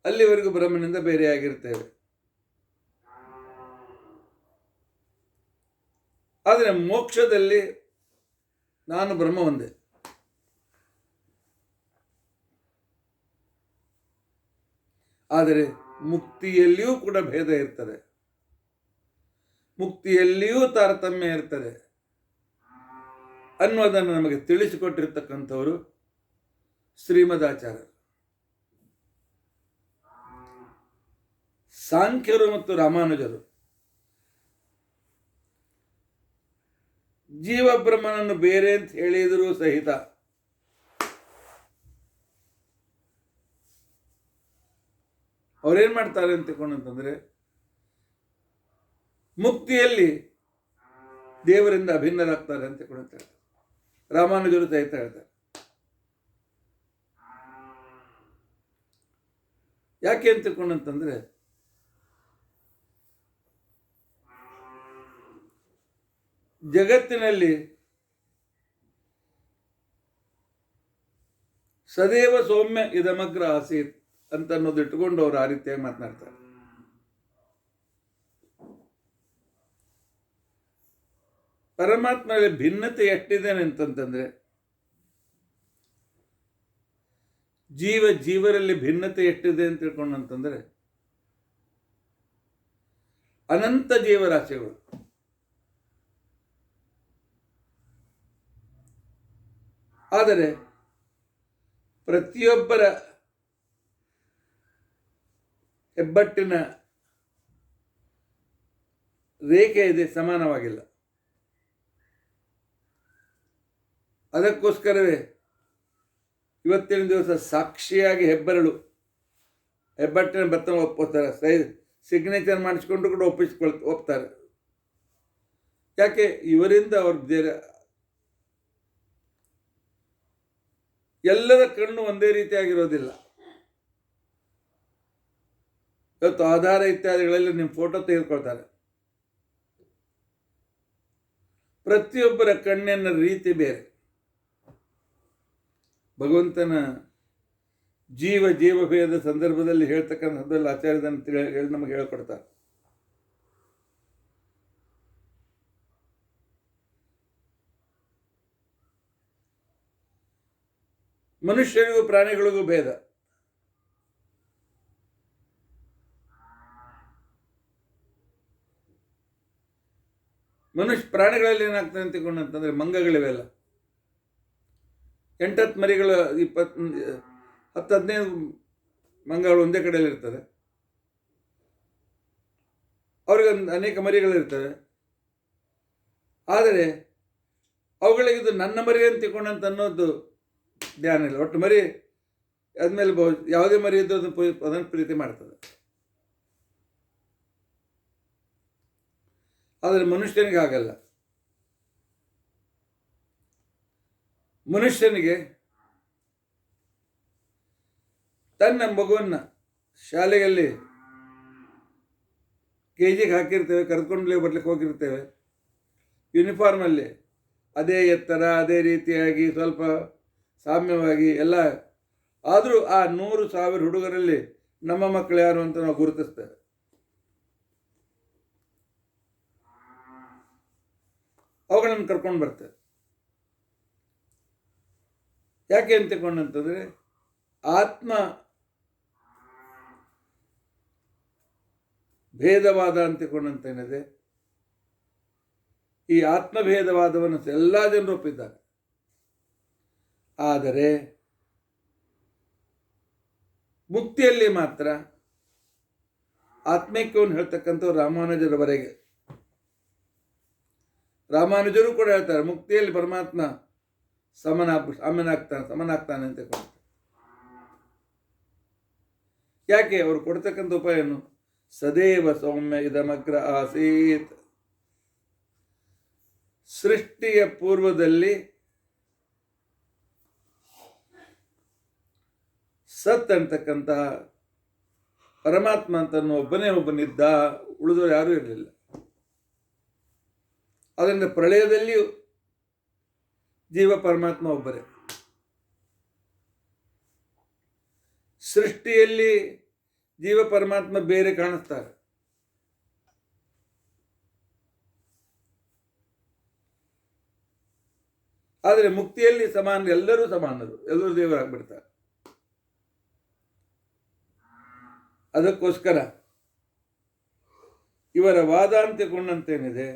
ಅಲ್ಲಿವರೆಗೂ ಬ್ರಹ್ಮನಿಂದ ಬೇರೆಯಾಗಿರ್ತೇವೆ. ಆದರೆ ಮೋಕ್ಷದಲ್ಲಿ ನಾನು ಬ್ರಹ್ಮ ಒಂದೇ. ಆದರೆ ಮುಕ್ತಿಯಲ್ಲಿಯೂ ಕೂಡ ಭೇದ ಇರ್ತದೆ, ಮುಕ್ತಿಯಲ್ಲಿಯೂ ತಾರತಮ್ಯ ಇರ್ತದೆ ಅನ್ನೋದನ್ನು ನಮಗೆ ತಿಳಿಸಿಕೊಟ್ಟಿರ್ತಕ್ಕಂಥವರು ಶ್ರೀಮದಾಚಾರ್ಯರು. ಸಾಂಖ್ಯರು ಮತ್ತು ರಾಮಾನುಜರು ಜೀವಬ್ರಹ್ಮನನ್ನು ಬೇರೆ ಅಂತ ಹೇಳಿದರೂ ಸಹಿತ ಅವ್ರೇನ್ ಮಾಡ್ತಾರೆ ಅಂತ ತಿಳ್ಕೊಂಡಂತಂದ್ರೆ, ಮುಕ್ತಿಯಲ್ಲಿ ದೇವರಿಂದ ಅಭಿನ್ನರಾಗ್ತಾರೆ ಅಂತ ತಿಳ್ಕೊಂತಾರೆ. ರಾಮಾನುಜರು ಸಹಿತ ಹೇಳ್ತಾರೆ. ಯಾಕೆ ಅಂತ ತಿಳ್ಕೊಂಡಂತಂದ್ರೆ ಜಗತ್ತಿನಲ್ಲಿ ಸದೇವ ಸೌಮ್ಯ ಇದಮಗ್ರ ಆಸೀತ್ ಅಂತ ಅನ್ನೋದು ಇಟ್ಕೊಂಡು ಅವರು ಆ ರೀತಿಯಾಗಿ ಮಾತನಾಡ್ತಾರೆ. ಪರಮಾತ್ಮನಲ್ಲಿ ಭಿನ್ನತೆ ಎಷ್ಟಿದೆ ಅಂತಂತಂದ್ರೆ ಜೀವರಲ್ಲಿ ಭಿನ್ನತೆ ಎಷ್ಟಿದೆ ಅಂತ ತಿಳ್ಕೊಂಡಂತಂದ್ರೆ ಅನಂತ ಜೀವರಾಶಿಗಳು. ಆದರೆ ಪ್ರತಿಯೊಬ್ಬರ ಹೆಬ್ಬಟ್ಟಿನ ರೇಖೆ ಇದೆ, ಸಮಾನವಾಗಿಲ್ಲ. ಅದಕ್ಕೋಸ್ಕರವೇ ಇವತ್ತಿನ ದಿವಸ ಸಾಕ್ಷಿಯಾಗಿ ಹೆಬ್ಬಟ್ಟಿನ ಬತ್ತನ ಒಪ್ಪಿಸ್ತಾರೆ, ಸಿಗ್ನೇಚರ್ ಮಾಡಿಸ್ಕೊಂಡು ಕೂಡ ಒಪ್ತಾರೆ. ಯಾಕೆ? ಇವರಿಂದ ಅವ್ರ ಬೇರೆ ಎಲ್ಲರ ಕಣ್ಣು ಒಂದೇ ರೀತಿಯಾಗಿರೋದಿಲ್ಲ. ಇವತ್ತು ಆಧಾರ ಇತ್ಯಾದಿಗಳಲ್ಲಿ ನಿಮ್ಮ ಫೋಟೋ ತೆಗೆದುಕೊಳ್ತಾರೆ. ಪ್ರತಿಯೊಬ್ಬರ ಕಣ್ಣಿನ ರೀತಿ ಬೇರೆ. ಭಗವಂತನ ಜೀವಭೇದ ಸಂದರ್ಭದಲ್ಲಿ ಹೇಳ್ತಕ್ಕಂಥದ್ದಲ್ಲಿ ಆಚಾರ್ಯದನ್ನು ನಮಗೆ ಹೇಳ್ಕೊಡ್ತಾರೆ. ಮನುಷ್ಯರಿಗೂ ಪ್ರಾಣಿಗಳಿಗೂ ಭೇದ. ಪ್ರಾಣಿಗಳಲ್ಲಿ ಏನಾಗ್ತದೆ ಅಂತ ತಿಳ್ಕೊಂಡಂತಂದ್ರೆ ಮಂಗಗಳಿವೆಲ್ಲ 8-10 ಮರಿಗಳು 10-15 ಮಂಗಗಳು ಒಂದೇ ಕಡೆಯಲ್ಲಿ ಇರ್ತದೆ. ಅವ್ರಿಗೆ ಅನೇಕ ಮರಿಗಳಿರ್ತವೆ. ಆದರೆ ಅವುಗಳಿಗೆ ಇದು ನನ್ನ ಮರಿ ಅಂತ ತಿಳ್ಕೊಂಡಂತ ಅನ್ನೋದು ಧ್ಯಾನ ಇಲ್ಲ. ಒಟ್ಟು ಮರಿ ಆದ್ಮೇಲೆ ಯಾವುದೇ ಮರಿ ಇದ್ದು ಅದನ್ನು ಪ್ರೀತಿ ಮಾಡ್ತದೆ. ಆದರೆ ಮನುಷ್ಯನಿಗೆ ಆಗಲ್ಲ. ಮನುಷ್ಯನಿಗೆ ತನ್ನ ಮಗುವನ್ನು ಶಾಲೆಯಲ್ಲಿ KGಗೆ ಹಾಕಿರ್ತೇವೆ, ಕರೆದುಕೊಂಡು ಬರ್ಲಿಕ್ಕೆ ಹೋಗಿರ್ತೇವೆ. ಯೂನಿಫಾರ್ಮಲ್ಲಿ ಅದೇ ಎತ್ತರ, ಅದೇ ರೀತಿಯಾಗಿ ಸ್ವಲ್ಪ ಸಾಮ್ಯವಾಗಿ ಎಲ್ಲ. ಆದರೂ ಆ 100,000 ಹುಡುಗರಲ್ಲಿ ನಮ್ಮ ಮಕ್ಕಳು ಯಾರು ಅಂತ ನಾವು ಗುರುತಿಸ್ತೇವೆ. ಅವುಗಳನ್ನು ಕರ್ಕೊಂಡು ಬರ್ತೇವೆ. ಯಾಕೆ ಅಂತ ತಿಳ್ಕೊಂಡಂತಂದ್ರೆ ಆತ್ಮ ಭೇದವಾದ ಅಂತ ತಿಳ್ಕೊಂಡಂತೇನಿದೆ, ಈ ಆತ್ಮಭೇದವಾದವನ್ನು ಎಲ್ಲ ಜನರು ಒಪ್ಪಿದ್ದಾರೆ. ಆದರೆ ಮುಕ್ತಿಯಲ್ಲಿ ಮಾತ್ರ ಆತ್ಮೈಕ್ಯವನ್ನು ಹೇಳ್ತಕ್ಕಂಥವ್ರು ರಾಮಾನುಜರವರೆಗೆ. ರಾಮಾನುಜರು ಕೂಡ ಹೇಳ್ತಾರೆ ಮುಕ್ತಿಯಲ್ಲಿ ಪರಮಾತ್ಮ ಸಮನಾಗ್ತಾನೆ ಅಂತ. ಯಾಕೆ? ಅವರು ಕೊಡ್ತಕ್ಕಂಥ ಉಪಾಯನು ಸದೇವ ಸೌಮ್ಯ ಇದಮಗ್ರ ಆಸೀತ್. ಸೃಷ್ಟಿಯ ಪೂರ್ವದಲ್ಲಿ ಸತ್ ಅಂತಕ್ಕಂತಹ ಪರಮಾತ್ಮ ಅಂತ ಒಬ್ಬನಿದ್ದ, ಉಳಿದವರು ಯಾರೂ ಇರಲಿಲ್ಲ. ಅದರಿಂದ ಪ್ರಳಯದಲ್ಲಿಯೂ ಜೀವ ಪರಮಾತ್ಮ ಒಬ್ಬರೇ. ಸೃಷ್ಟಿಯಲ್ಲಿ ಜೀವ ಪರಮಾತ್ಮ ಬೇರೆ ಕಾಣಿಸ್ತಾರೆ. ಆದರೆ ಮುಕ್ತಿಯಲ್ಲಿ ಎಲ್ಲರೂ ಸಮಾನರು, ಎಲ್ಲರೂ ದೇವರಾಗ್ಬಿಡ್ತಾರೆ. ಅದಕ್ಕೋಸ್ಕರ ಇವರ ವಾದ ಅಂತ್ಯಗೊಂಡಂತೇನಿದೆ,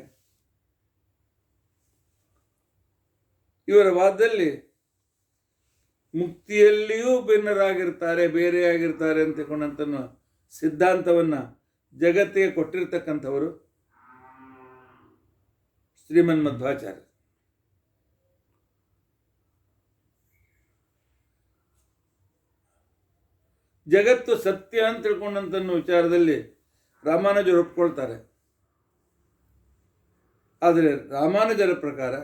ಇವರ ವಾದದಲ್ಲಿ ಮುಕ್ತಿಯಲ್ಲಿಯೂ ಭಿನ್ನರಾಗಿರ್ತಾರೆ, ಬೇರೆಯಾಗಿರ್ತಾರೆ ಅಂತ ತಿಳ್ಕೊಂಡಂತ ಸಿದ್ಧಾಂತವನ್ನು ಜಗತ್ತಿಗೆ ಕೊಟ್ಟಿರ್ತಕ್ಕಂಥವರು ಶ್ರೀಮನ್ಮಧ್ವಾಚಾರ್ಯ. ಜಗತ್ತು ಸತ್ಯ ಅಂತ ತಿಳ್ಕೊಂಡಂತ ವಿಚಾರದಲ್ಲಿ ರಾಮಾನುಜರು ಒಪ್ಕೊಳ್ತಾರೆ. ಆದರೆ ರಾಮಾನುಜರ ಪ್ರಕಾರ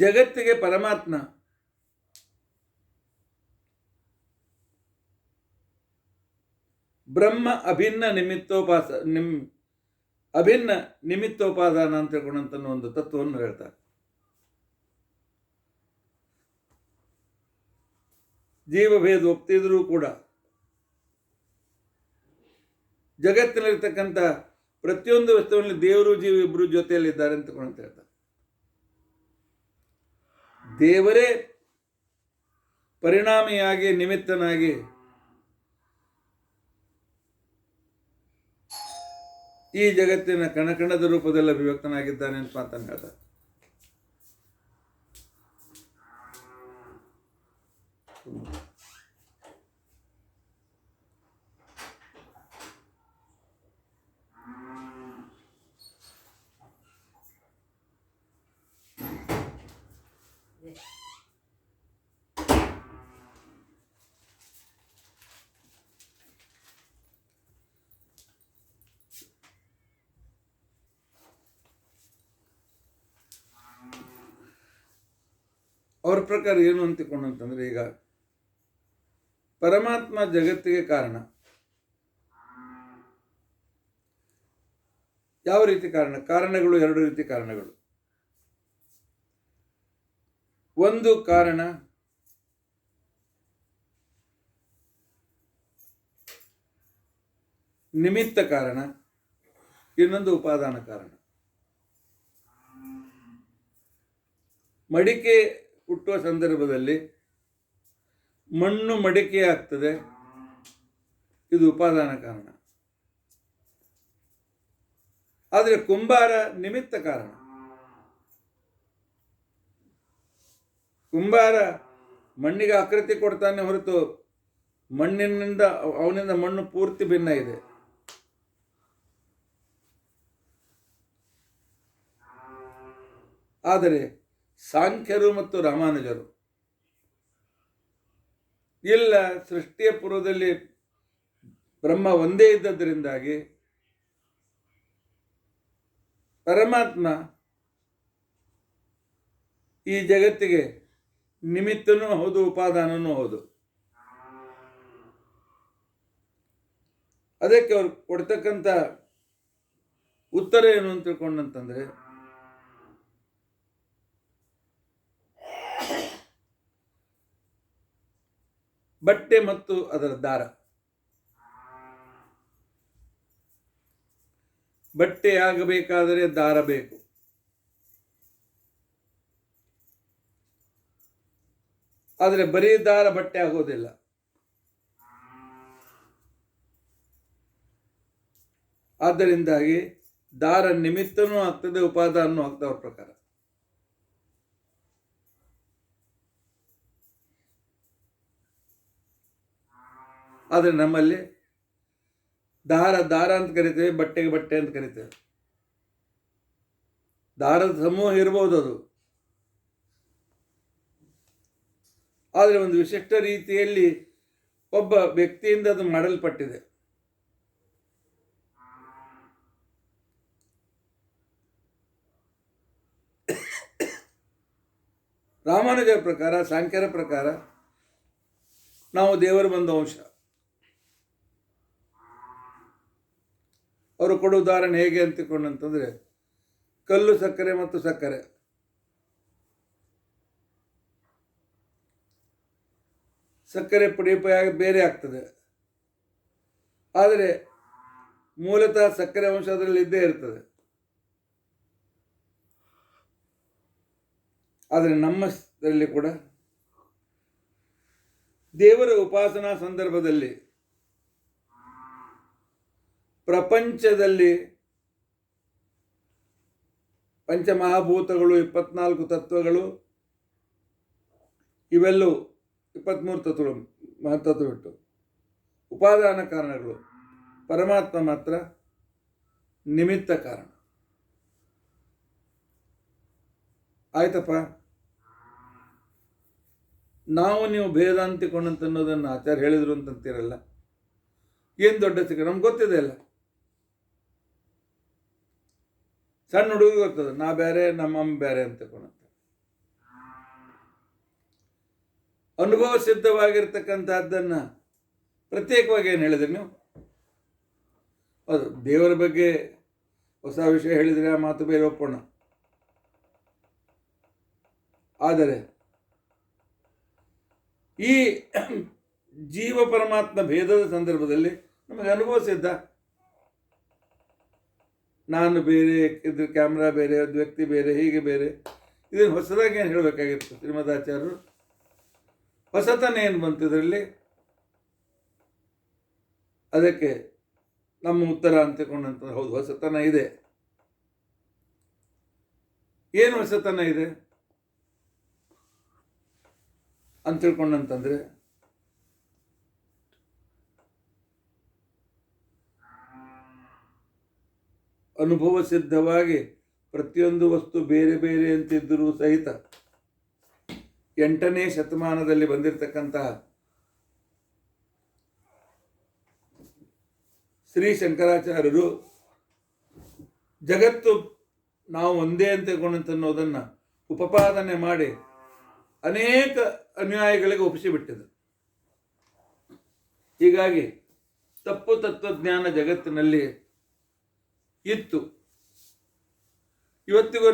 ಜಗತ್ತಿಗೆ ಪರಮಾತ್ಮ ಬ್ರಹ್ಮ ಅಭಿನ್ನ ನಿಮಿತ್ತೋಪಾದಾನ ಅಂತ ತಿಳ್ಕೊಂಡಂತ ಒಂದು ತತ್ವವನ್ನು ಹೇಳ್ತಾರೆ. ಜೀವಭೇದ ಒಪ್ತಿದ್ರೂ ಕೂಡ ಜಗತ್ತಿನಲ್ಲಿರ್ತಕ್ಕಂಥ ಪ್ರತಿಯೊಂದು ವಸ್ತುವಿನಲ್ಲಿ ದೇವರು ಜೀವ ಇಬ್ಬರು ಜೊತೆಯಲ್ಲಿದ್ದಾರೆ ಅಂತ ಹೇಳ್ತಾರೆ. ದೇವರೇ ಪರಿಣಾಮಿಯಾಗಿ ನಿಮಿತ್ತನಾಗಿ ಈ ಜಗತ್ತಿನ ಕಣಕಣದ ರೂಪದಲ್ಲಿ ಅಭಿವ್ಯಕ್ತನಾಗಿದ್ದಾನೆ ಅಂತ ಮಾತನ್ನು ಹೇಳ್ತಾರೆ. ಅವ್ರ ಪ್ರಕಾರ ಏನು ಅಂತಿಕೊಂಡಂತಂದ್ರೆ, ಈಗ ಪರಮಾತ್ಮ ಜಗತ್ತಿಗೆ ಕಾರಣ. ಯಾವ ರೀತಿ ಕಾರಣ? ಕಾರಣಗಳು ಎರಡು ರೀತಿ ಕಾರಣಗಳು. ಒಂದು ಕಾರಣ ನಿಮಿತ್ತ ಕಾರಣ, ಇನ್ನೊಂದು ಉಪಾದಾನ ಕಾರಣ. ಮಡಿಕೆ ಹುಟ್ಟುವ ಸಂದರ್ಭದಲ್ಲಿ ಮಣ್ಣು ಮಡಿಕೆ ಆಗ್ತದೆ, ಇದು ಉಪಾದಾನ ಕಾರಣ. ಆದರೆ ಕುಂಬಾರ ನಿಮಿತ್ತ ಕಾರಣ. ಕುಂಬಾರ ಮಣ್ಣಿಗೆ ಆಕೃತಿ ಕೊಡ್ತಾನೆ ಹೊರತು ಅವನಿಂದ ಮಣ್ಣು ಪೂರ್ತಿ ಭಿನ್ನ ಇದೆ. ಆದರೆ ಸಾಂಖ್ಯರು ಮತ್ತು ರಾಮಾನುಜರು ಇಲ್ಲ, ಸೃಷ್ಟಿಯ ಪೂರ್ವದಲ್ಲಿ ಬ್ರಹ್ಮ ಒಂದೇ ಇದ್ದದರಿಂದಾಗಿ ಪರಮಾತ್ಮ ಈ ಜಗತ್ತಿಗೆ ನಿಮಿತ್ತನೂ ಹೌದು, ಉಪಾದಾನನೂ ಹೌದು. ಅದಕ್ಕೆ ಅವ್ರು ಕೊಡ್ತಕ್ಕಂಥ ಉತ್ತರ ಏನು ಅಂತ ತಿಳ್ಕೊಂಡಂತಂದ್ರೆ, ಬಟ್ಟೆ ಮತ್ತು ಅದರ ದಾರ. ಬಟ್ಟೆ ಆಗಬೇಕಾದರೆ ದಾರ ಬೇಕು. ಆದರೆ ಬರೀ ದಾರ ಬಟ್ಟೆ ಆಗೋದಿಲ್ಲ. ಆದ್ದರಿಂದಾಗಿ ದಾರ ನಿಮಿತ್ತನೂ ಆಗ್ತದೆ, ಉಪಾದಾನನೂ ಆಗ್ತದೆ ಅವ್ರ ಪ್ರಕಾರ. ಆದರೆ ನಮ್ಮಲ್ಲಿ ದಾರ ದಾರ ಅಂತ ಕರಿತೇವೆ, ಬಟ್ಟೆಗೆ ಬಟ್ಟೆ ಅಂತ ಕರಿತೇವೆ. ದಾರದ ಸಮೂಹ ಇರ್ಬೋದು ಅದು, ಆದರೆ ಒಂದು ವಿಶಿಷ್ಟ ರೀತಿಯಲ್ಲಿ ಒಬ್ಬ ವ್ಯಕ್ತಿಯಿಂದ ಅದು ಮಾಡಲ್ಪಟ್ಟಿದೆ. ರಾಮಾನುಜರ ಪ್ರಕಾರ, ಸಾಂಖ್ಯರ ಪ್ರಕಾರ ನಾವು ದೇವರು ಬಂದ ಅಂಶ. ಅವರು ಕೊಡೋ ಉದಾಹರಣೆ ಹೇಗೆ ಅಂತಿಕೊಂಡಂತಂದ್ರೆ, ಕಲ್ಲು ಸಕ್ಕರೆ ಮತ್ತು ಸಕ್ಕರೆ. ಸಕ್ಕರೆ ಪುಡಿ ಬೇರೆ ಆಗ್ತದೆ, ಆದರೆ ಮೂಲತಃ ಸಕ್ಕರೆ ಅಂಶ ಅದರಲ್ಲಿ ಇದ್ದೇ ಇರ್ತದೆ. ಆದರೆ ನಮ್ಮಲ್ಲಿ ಕೂಡ ದೇವರ ಉಪಾಸನಾ ಸಂದರ್ಭದಲ್ಲಿ ಪ್ರಪಂಚದಲ್ಲಿ ಪಂಚಮಹಾಭೂತಗಳು, 24 ತತ್ವಗಳು, ಇವೆಲ್ಲವೂ 23 ತತ್ವಗಳು, ಮಹತ್ತತ್ವ ಬಿಟ್ಟು ಉಪಾದಾನ ಕಾರಣಗಳು. ಪರಮಾತ್ಮ ಮಾತ್ರ ನಿಮಿತ್ತ ಕಾರಣ. ಆಯ್ತಪ್ಪ, ನಾವು ನೀವು ಭೇದ ಅಂತಿಕೊಂಡಂತನ್ನೋದನ್ನು ಆಚಾರ್ಯ ಹೇಳಿದ್ರು ಅಂತಂತೀರಲ್ಲ, ಏನು ದೊಡ್ಡ ಸಿಕ್ಕ, ನಮ್ಗೆ ಗೊತ್ತಿದೆ ಅಲ್ಲ. ಸಣ್ಣ ಹುಡುಗ ಗೊತ್ತದ, ನಾ ಬೇರೆ ನಮ್ಮ ಅಮ್ಮ ಬೇರೆ ಅಂತ ತಿಳ್ಕೊಂಡಂತ. ಅನುಭವ ಸಿದ್ಧವಾಗಿರ್ತಕ್ಕಂಥದ್ದನ್ನು ಪ್ರತ್ಯೇಕವಾಗಿ ಏನು ಹೇಳಿದ್ರಿ ನೀವು? ಹೌದು, ದೇವರ ಬಗ್ಗೆ ಹೊಸ ವಿಷಯ ಹೇಳಿದರೆ ಆ ಮಾತು ಬೇರೆ ಒಪ್ಪೋಣ. ಆದರೆ ಈ ಜೀವ ಪರಮಾತ್ಮ ಭೇದದ ಸಂದರ್ಭದಲ್ಲಿ ನಮಗೆ ಅನುಭವ ಸಿದ್ಧ. ನಾನು ಬೇರೆ, ಇದ್ರ ಕ್ಯಾಮ್ರಾ ಬೇರೆ, ಒಂದು ವ್ಯಕ್ತಿ ಬೇರೆ, ಹೀಗೆ ಬೇರೆ. ಇದನ್ನು ಹೊಸದಾಗಿ ಏನು ಹೇಳಬೇಕಾಗಿತ್ತು ಶ್ರೀಮದಾಚಾರ್ಯರು? ಹೊಸತನ ಏನು ಬಂತು ಇದರಲ್ಲಿ? ಅದಕ್ಕೆ ನಮ್ಮ ಉತ್ತರ ಅಂತಕೊಂಡಂತ, ಹೌದು ಹೊಸತನ ಇದೆ. ಏನು ಹೊಸತನ ಇದೆ ಅಂತ ತಿಳ್ಕೊಂಡಂತಂದ್ರೆ, ಅನುಭವ ಸಿದ್ಧವಾಗಿ ಪ್ರತಿಯೊಂದು ವಸ್ತು ಬೇರೆ ಬೇರೆ ಅಂತಿದ್ದರೂ ಸಹಿತ 8ನೇ ಶತಮಾನದಲ್ಲಿ ಬಂದಿರತಕ್ಕಂತಹ ಶ್ರೀ ಶಂಕರಾಚಾರ್ಯರು ಜಗತ್ತು ನಾವು ಒಂದೇ ಅಂತ ತಿಳ್ಕೊಂಡಂತನ್ನೋದನ್ನು ಉಪಪಾದನೆ ಮಾಡಿ ಅನೇಕ ಅನುಯಾಯಿಗಳಿಗೆ ಒಪ್ಪಿಸಿಬಿಟ್ಟಿದ್ರು. ಹೀಗಾಗಿ ತಪ್ಪು ತತ್ವಜ್ಞಾನ ಜಗತ್ತಿನಲ್ಲಿ ಇತ್ತು. ಇವತ್ತಿಗೂ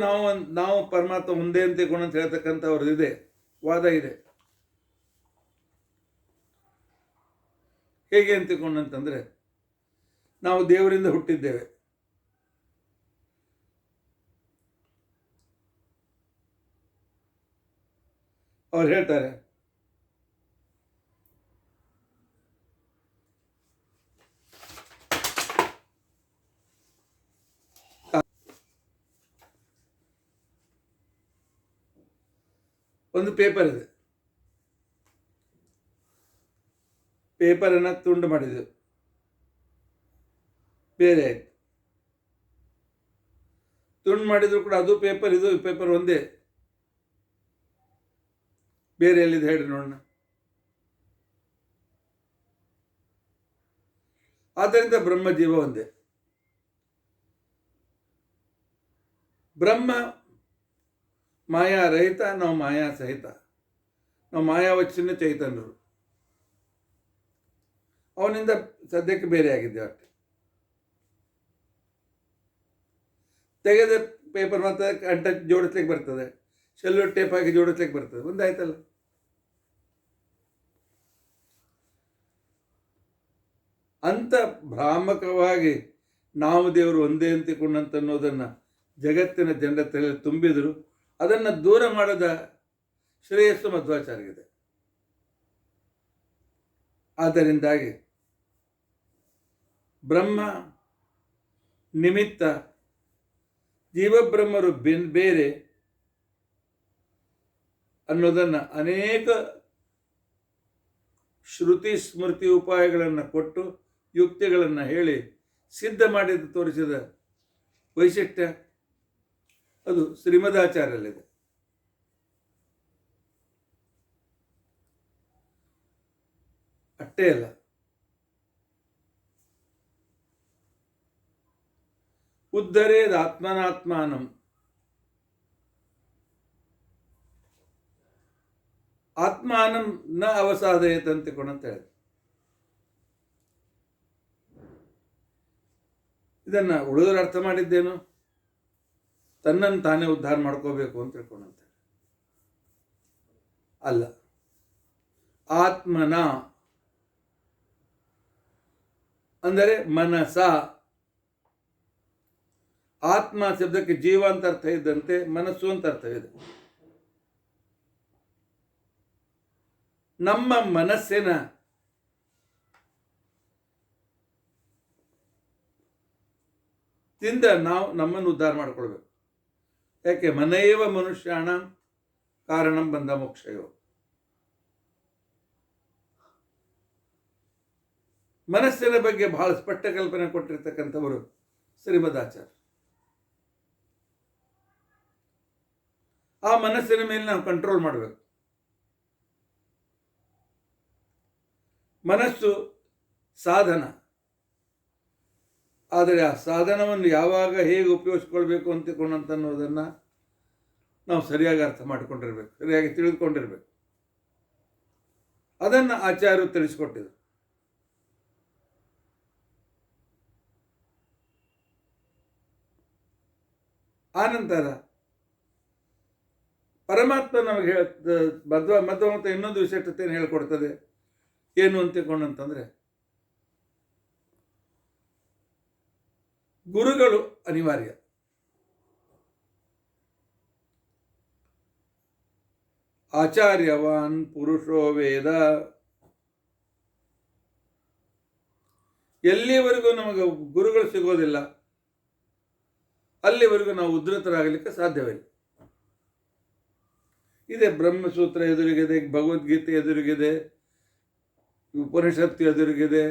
ನಾವು ಪರಮಾತ್ಮ ಒಂದೇ ಅಂತ ತಿಳ್ಕೊಂಡಂತ ಹೇಳ್ತಕ್ಕಂಥವ್ರದ್ದು ಇದೆ, ವಾದ ಇದೆ. ಹೇಗೆ ಅಂತ ತಿಳ್ಕೊಂಡಂತಂದ್ರೆ, ನಾವು ದೇವರಿಂದ ಹುಟ್ಟಿದ್ದೇವೆ. ಅವ್ರು ಹೇಳ್ತಾರೆ, ಒಂದು ಪೇಪರ್ ಇದೆ, ಪೇಪರನ್ನು ತುಂಡು ಮಾಡಿದ್ದು ಬೇರೆ ಆಯ್ತು. ತುಂಡು ಮಾಡಿದ್ರು ಕೂಡ ಅದು ಪೇಪರ್, ಇದು ಪೇಪರ್ ಒಂದೇ. ಬೇರೆ ಎಲ್ಲಿದೆ ಹೇಳ್ರಿ ನೋಡೋಣ. ಆದ್ದರಿಂದ ಬ್ರಹ್ಮ ಜೀವ ಒಂದೇ. ಬ್ರಹ್ಮ ಮಾಯಾ ರಹಿತ, ನಾವು ಮಾಯಾ ಸಹಿತ. ನಾವು ಮಾಯಾವಚ್ಛಿನ್ನ ಚೈತನ್ಯರು. ಅವನಿಂದ ಸದ್ಯಕ್ಕೆ ಬೇರೆ ಆಗಿದ್ದೇವೆ ಅಷ್ಟೆ. ತೆಗೆದ ಪೇಪರ್ ಮತ್ತೆ ಅಂಟ ಜೋಡಿಸ್ಲಿಕ್ಕೆ ಬರ್ತದೆ, ಶೆಲ್ಲು ಟೇಪ್ ಹಾಕಿ ಜೋಡಿಸ್ಲಿಕ್ಕೆ ಬರ್ತದೆ, ಒಂದಾಯ್ತಲ್ಲ. ಅಂತ ಭ್ರಾಮಕವಾಗಿ ನಾವು ದೇವರು ಒಂದೇ ಅಂತಿಕೊಂಡಂತ ಅನ್ನೋದನ್ನು ಜಗತ್ತಿನ ಜನರ ತಲೆ ತುಂಬಿದರು. ಅದನ್ನು ದೂರ ಮಾಡದ ಶ್ರೇಯಸ್ಸು ಮಧ್ವಾಚಾರ್ಯಗಿದೆ. ಆದ್ದರಿಂದಾಗಿ ಬ್ರಹ್ಮ ನಿಮಿತ್ತ, ಜೀವಬ್ರಹ್ಮರು ಬೇರೆ ಅನ್ನೋದನ್ನು ಅನೇಕ ಶ್ರುತಿ ಸ್ಮೃತಿ ಉಪಾಯಗಳನ್ನು ಕೊಟ್ಟು, ಯುಕ್ತಿಗಳನ್ನು ಹೇಳಿ ಸಿದ್ಧ ಮಾಡಿದ ತೋರಿಸಿದ ವೈಶಿಷ್ಟ್ಯ ಅದು ಶ್ರೀಮದಾಚಾರ್ಯರಲ್ಲಿದೆ. ಅಷ್ಟೇ ಅಲ್ಲ, ಉದ್ಧರೇದ್ ಆತ್ಮನಾತ್ಮಾನಂ, ಆತ್ಮಾನಂ ನ ಅವಸಾದಯತಂತೆ ಕೊಣಂತ ಹೇಳಿದೆ. ಇದನ್ನು ಉಳಿದವರು ಅರ್ಥ ಮಾಡಿದ್ದೇನು? ತನ್ನನ್ನು ತಾನೇ ಉದ್ಧಾರ ಮಾಡ್ಕೋಬೇಕು ಅಂತ ತಿಳ್ಕೊಂಡಂತೆ ಅಲ್ಲ. ಆತ್ಮನ ಅಂದರೆ ಮನಸ. ಆತ್ಮ ಶಬ್ದಕ್ಕೆ ಜೀವ ಅಂತ ಅರ್ಥ ಇದ್ದಂತೆ ಮನಸ್ಸು ಅಂತ ಅರ್ಥವಿದೆ. ನಮ್ಮ ಮನಸ್ಸಿನ ದಿಂದ ನಾವು ನಮ್ಮನ್ನು ಉದ್ಧಾರ ಮಾಡಿಕೊಳ್ಬೇಕು. ಯಾಕೆ? ಮನೈವ ಮನುಷ್ಯಾಣ ಕಾರಣಂ ಬಂಧ ಮೋಕ್ಷಯೋ. ಮನಸ್ಸಿನ ಬಗ್ಗೆ ಬಹಳ ಸ್ಪಷ್ಟ ಕಲ್ಪನೆ ಕೊಟ್ಟಿರ್ತಕ್ಕಂಥವರು ಶ್ರೀಮದಾಚಾರ್ಯ. ಆ ಮನಸ್ಸಿನ ಮೇಲೆ ನಾವು ಕಂಟ್ರೋಲ್ ಮಾಡಬೇಕು. ಮನಸ್ಸು ಸಾಧನ, ಆದರೆ ಆ ಸಾಧನವನ್ನು ಯಾವಾಗ ಹೇಗೆ ಉಪಯೋಗಿಸ್ಕೊಳ್ಬೇಕು ಅನ್ನೋದನ್ನು ನಾವು ಸರಿಯಾಗಿ ಅರ್ಥ ಮಾಡಿಕೊಂಡಿರ್ಬೇಕು, ಸರಿಯಾಗಿ ತಿಳಿದುಕೊಂಡಿರ್ಬೇಕು. ಅದನ್ನು ಆಚಾರ್ಯರು ತಿಳಿಸಿಕೊಟ್ಟಿದರು. ಆನಂತರ ಪರಮಾತ್ಮ ನಮಗೆ ಮಧ್ವ ಇನ್ನೊಂದು ವಿಶಿಷ್ಟತೆಯನ್ನು ಹೇಳಿಕೊಡ್ತದೆ. ಏನು ಅಂತಕೊಂಡಂತಂದ್ರೆ, ಗುರುಗಳು ಅನಿವಾರ್ಯ. ಆಚಾರ್ಯವಾನ್ ಪುರುಷೋ ವೇದ. ಎಲ್ಲಿವರೆಗೂ ನಮಗೆ ಗುರುಗಳು ಸಿಗೋದಿಲ್ಲ ಅಲ್ಲಿವರೆಗೂ ನಾವು ಉದ್ಧತರಾಗಲಿಕ್ಕೆ ಸಾಧ್ಯವಿಲ್ಲ. ಇದೆ ಬ್ರಹ್ಮಸೂತ್ರ ಎದುರಿಗಿದೆ, ಭಗವದ್ಗೀತೆ ಎದುರಿಗಿದೆ, ಉಪನಿಷತ್ತು ಎದುರಿಗಿದೆ,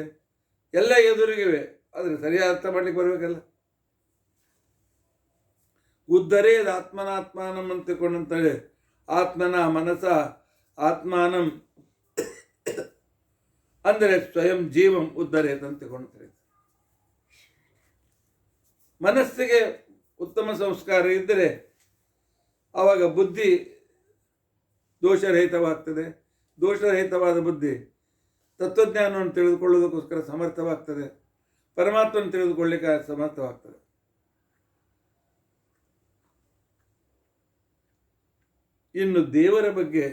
ಎಲ್ಲ ಎದುರಿಗಿವೆ. ಆದರೆ ಸರಿಯಾದ ಅರ್ಥ ಮಾಡ್ಲಿಕ್ಕೆ ಬರಬೇಕಲ್ಲ. ಉದ್ಧರೇದ್ ಆತ್ಮನಾತ್ಮಾನಂ ಅಂತಕೊಂಡಂತೇಳಿ ಆತ್ಮನ ಮನಸ ಆತ್ಮಾನಂ ಅಂದರೆ ಸ್ವಯಂ ಜೀವಂ ಉದ್ಧರೇತ್ ಅಂತಕೊಂಡ್ತಾರೆ. ಮನಸ್ಸಿಗೆ ಉತ್ತಮ ಸಂಸ್ಕಾರ ಇದ್ದರೆ ಆವಾಗ ಬುದ್ಧಿ ದೋಷರಹಿತವಾಗ್ತದೆ. ದೋಷರಹಿತವಾದ ಬುದ್ಧಿ ತತ್ವಜ್ಞಾನವನ್ನು ತಿಳಿದುಕೊಳ್ಳೋದಕ್ಕೋಸ್ಕರ ಸಮರ್ಥವಾಗ್ತದೆ, ಪರಮಾತ್ಮನ ತಿಳಿದುಕೊಳ್ಳಿಕ್ಕೆ ಸಮರ್ಥವಾಗ್ತದೆ. ಇನ್ನು ದೇವರ ಬಗ್ಗೆ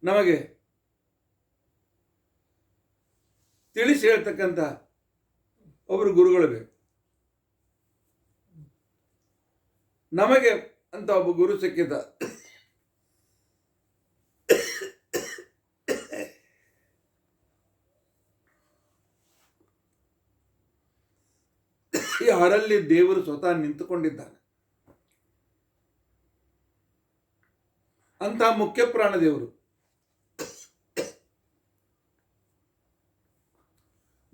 ನಮಗೆ ತಿಳಿಸಿ ಹೇಳ್ತಕ್ಕಂಥ ಒಬ್ಬರು ಗುರುಗಳು ಬೇಕು. ನಮಗೆ ಅಂತ ಒಬ್ಬ ಗುರು ಸಿಕ್ಕಿದ. ಯಾರಲ್ಲಿ ದೇವರು ಸ್ವತಃ ನಿಂತುಕೊಂಡಿದ್ದಾನೆ ಅಂತ ಮುಖ್ಯ ಪ್ರಾಣ ದೇವರು.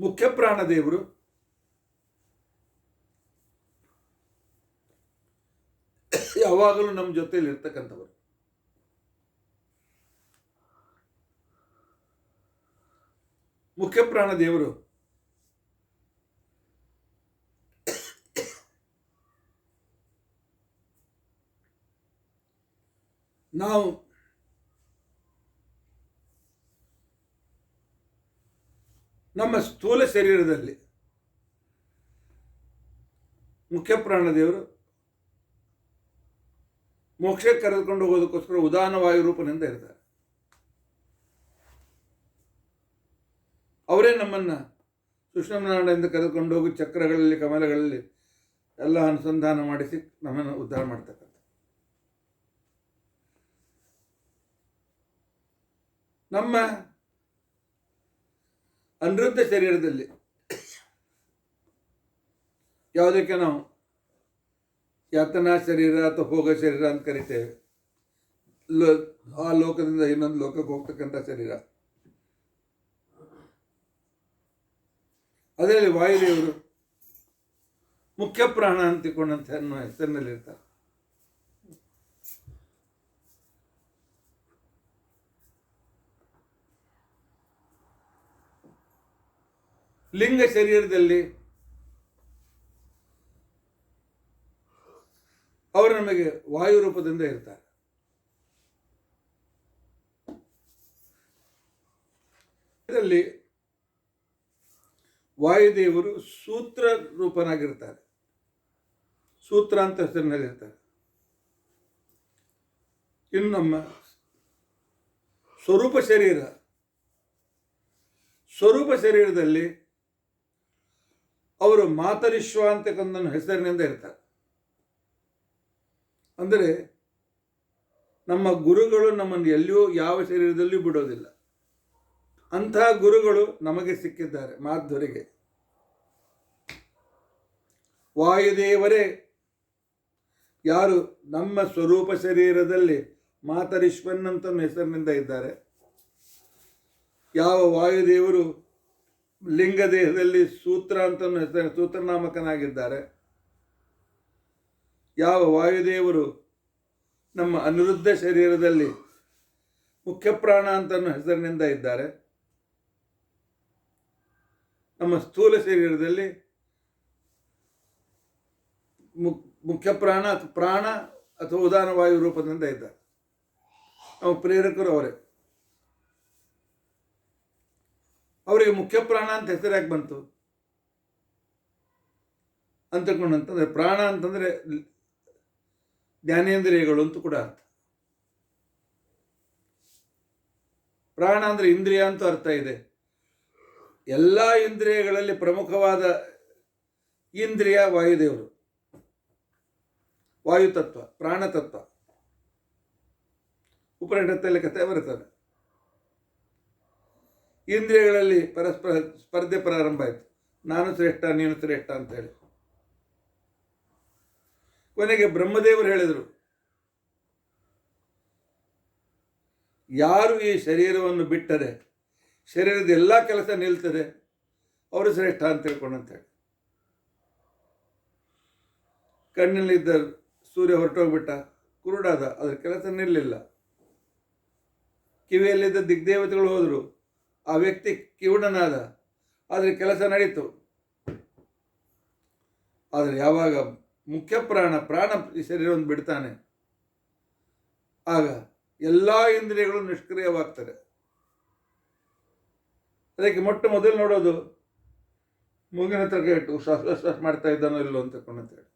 ಮುಖ್ಯ ಪ್ರಾಣ ದೇವರು ಯಾವಾಗಲೂ ನಮ್ಮ ಜೊತೆಯಲ್ಲಿ ಇರ್ತಕ್ಕಂಥವರು. ಮುಖ್ಯ ಪ್ರಾಣ ದೇವರು ನಾವು ನಮ್ಮ ಸ್ಥೂಲ ಶರೀರದಲ್ಲಿ ಮುಖ್ಯ ಪ್ರಾಣದೇವರು ಮೋಕ್ಷಕ್ಕೆ ಕರೆದುಕೊಂಡು ಹೋಗೋದಕ್ಕೋಸ್ಕರ ಉದಾನ ವಾಯು ರೂಪದಿಂದ ಇರ್ತಾರೆ. ಅವರೇ ನಮ್ಮನ್ನು ಸುಷುಮ್ನಾಡಿಯಿಂದ ಕರೆದುಕೊಂಡು ಹೋಗಿ ಚಕ್ರಗಳಲ್ಲಿ ಕಮಲಗಳಲ್ಲಿ ಎಲ್ಲ ಅನುಸಂಧಾನ ಮಾಡಿಸಿ ನಮ್ಮನ್ನು ಉದ್ಧಾರ ಮಾಡ್ತಕ್ಕಂಥ. ನಮ್ಮ ಅನಿರುದ್ಧ ಶರೀರದಲ್ಲಿ ಯಾವುದಕ್ಕೆ ನಾವು ಯಾತನಾ ಶರೀರ ಅಥವಾ ಭೋಗ ಶರೀರ ಅಂತ ಕರಿತೇವೆ, ಆ ಲೋಕದಿಂದ ಇನ್ನೊಂದು ಲೋಕಕ್ಕೆ ಹೋಗ್ತಕ್ಕಂಥ ಶರೀರ, ಅದರಲ್ಲಿ ವಾಯುದೇವರು ಮುಖ್ಯ ಪ್ರಾಣ ಅಂತಿಕೊಂಡಂತ ಹೆಸರಿನಲ್ಲಿರ್ತಾರೆ. ಲಿಂಗ ಶರೀರದಲ್ಲಿ ಅವರು ನಮಗೆ ವಾಯು ರೂಪದಿಂದ ಇರ್ತಾರೆ. ಇದರಲ್ಲಿ ವಾಯುದೇವರು ಸೂತ್ರ ರೂಪನಾಗಿರ್ತಾರೆ, ಸೂತ್ರ ಅಂತ ಹೆಸರಿನಲ್ಲಿರ್ತಾರೆ. ಇನ್ನು ನಮ್ಮ ಸ್ವರೂಪ ಶರೀರದಲ್ಲಿ ಅವರು ಮಾತರಿಶ್ವ ಅಂತಕ್ಕಂಥ ಹೆಸರಿನಿಂದ ಇರ್ತಾರೆ. ಅಂದರೆ ನಮ್ಮ ಗುರುಗಳು ನಮ್ಮನ್ನು ಎಲ್ಲಿಯೂ ಯಾವ ಶರೀರದಲ್ಲಿಯೂ ಬಿಡೋದಿಲ್ಲ. ಅಂತಹ ಗುರುಗಳು ನಮಗೆ ಸಿಕ್ಕಿದ್ದಾರೆ ಮಾಧ್ವರಿಗೆ. ವಾಯುದೇವರೇ ಯಾರು ನಮ್ಮ ಸ್ವರೂಪ ಶರೀರದಲ್ಲಿ ಮಾತರಿಶ್ವನ್ನಂತ ಹೆಸರಿನಿಂದ ಇದ್ದಾರೆ, ಯಾವ ವಾಯುದೇವರು ಲಿಂಗ ದೇಹದಲ್ಲಿ ಸೂತ್ರ ಅಂತ ಹೆಸರು ಸೂತ್ರನಾಮಕನಾಗಿದ್ದಾರೆ, ಯಾವ ವಾಯುದೇವರು ನಮ್ಮ ಅನಿರುದ್ಧ ಶರೀರದಲ್ಲಿ ಮುಖ್ಯ ಪ್ರಾಣ ಅಂತ ಹೆಸರಿನಿಂದ ಇದ್ದಾರೆ, ನಮ್ಮ ಸ್ಥೂಲ ಶರೀರದಲ್ಲಿ ಮುಖ್ಯ ಪ್ರಾಣ ಅಥವಾ ಉದಾನ ವಾಯು ರೂಪದಿಂದ ಇದ್ದಾರೆ. ಪ್ರೇರಕರು ಅವರೇ. ಅವರಿಗೆ ಮುಖ್ಯ ಪ್ರಾಣ ಅಂತ ಹೆಸರು ಯಾಕೆ ಬಂತು ಅಂತಕೊಂಡಂತಂದರೆ, ಪ್ರಾಣ ಅಂತಂದರೆ ಜ್ಞಾನೇಂದ್ರಿಯಗಳು ಅಂತ ಕೂಡ ಅರ್ಥ. ಪ್ರಾಣ ಅಂದರೆ ಇಂದ್ರಿಯ ಅಂತ ಅರ್ಥ ಇದೆ. ಎಲ್ಲ ಇಂದ್ರಿಯಗಳಲ್ಲಿ ಪ್ರಮುಖವಾದ ಇಂದ್ರಿಯ ವಾಯುದೇವರು, ವಾಯುತತ್ವ, ಪ್ರಾಣತತ್ವ. ಉಪನಿಷತ್ತಲ್ಲಿ ಕಥೆ ಬರುತ್ತದೆ. ಇಂದ್ರಿಯಗಳಲ್ಲಿ ಪರಸ್ಪರ ಸ್ಪರ್ಧೆ ಪ್ರಾರಂಭ ಆಯಿತು. ನಾನು ಶ್ರೇಷ್ಠ, ನೀನು ಶ್ರೇಷ್ಠ ಅಂತ ಹೇಳಿ. ಕೊನೆಗೆ ಬ್ರಹ್ಮದೇವರು ಹೇಳಿದರು, ಯಾರು ಈ ಶರೀರವನ್ನು ಬಿಟ್ಟರೆ ಶರೀರದ ಎಲ್ಲ ಕೆಲಸ ನಿಲ್ತದೆ, ಅವರು ಶ್ರೇಷ್ಠ ಅಂತ ತಿಳ್ಕೊಂಡಂತೇಳಿ. ಕಣ್ಣಿನಲ್ಲಿದ್ದ ಸೂರ್ಯ ಹೊರಟೋಗ್ಬಿಟ್ಟ, ಕುರುಡಾದ, ಅದರ ಕೆಲಸ ನಿಲ್ಲಲಿಲ್ಲ. ಕಿವಿಯಲ್ಲಿದ್ದ ದಿಗ್ದೇವತೆಗಳು ಹೋದರು, ಆ ವ್ಯಕ್ತಿ ಕಿವುಡನಾದ, ಆದರೆ ಕೆಲಸ ನಡೀತು. ಆದರೆ ಯಾವಾಗ ಮುಖ್ಯ ಪ್ರಾಣ ಈ ಶರೀರವನ್ನು ಬಿಡ್ತಾನೆ, ಆಗ ಎಲ್ಲ ಇಂದ್ರಿಯಗಳು ನಿಷ್ಕ್ರಿಯವಾಗ್ತದೆ. ಅದಕ್ಕೆ ಮೊದಲು ನೋಡೋದು ಮೂಗಿನ ಹತ್ರ ಇಟ್ಟು ಶ್ವಾಸ ಮಾಡ್ತಾ ಇದ್ದಾನೋ ಇಲ್ಲೋ ಅಂತ ಹೇಳಿ.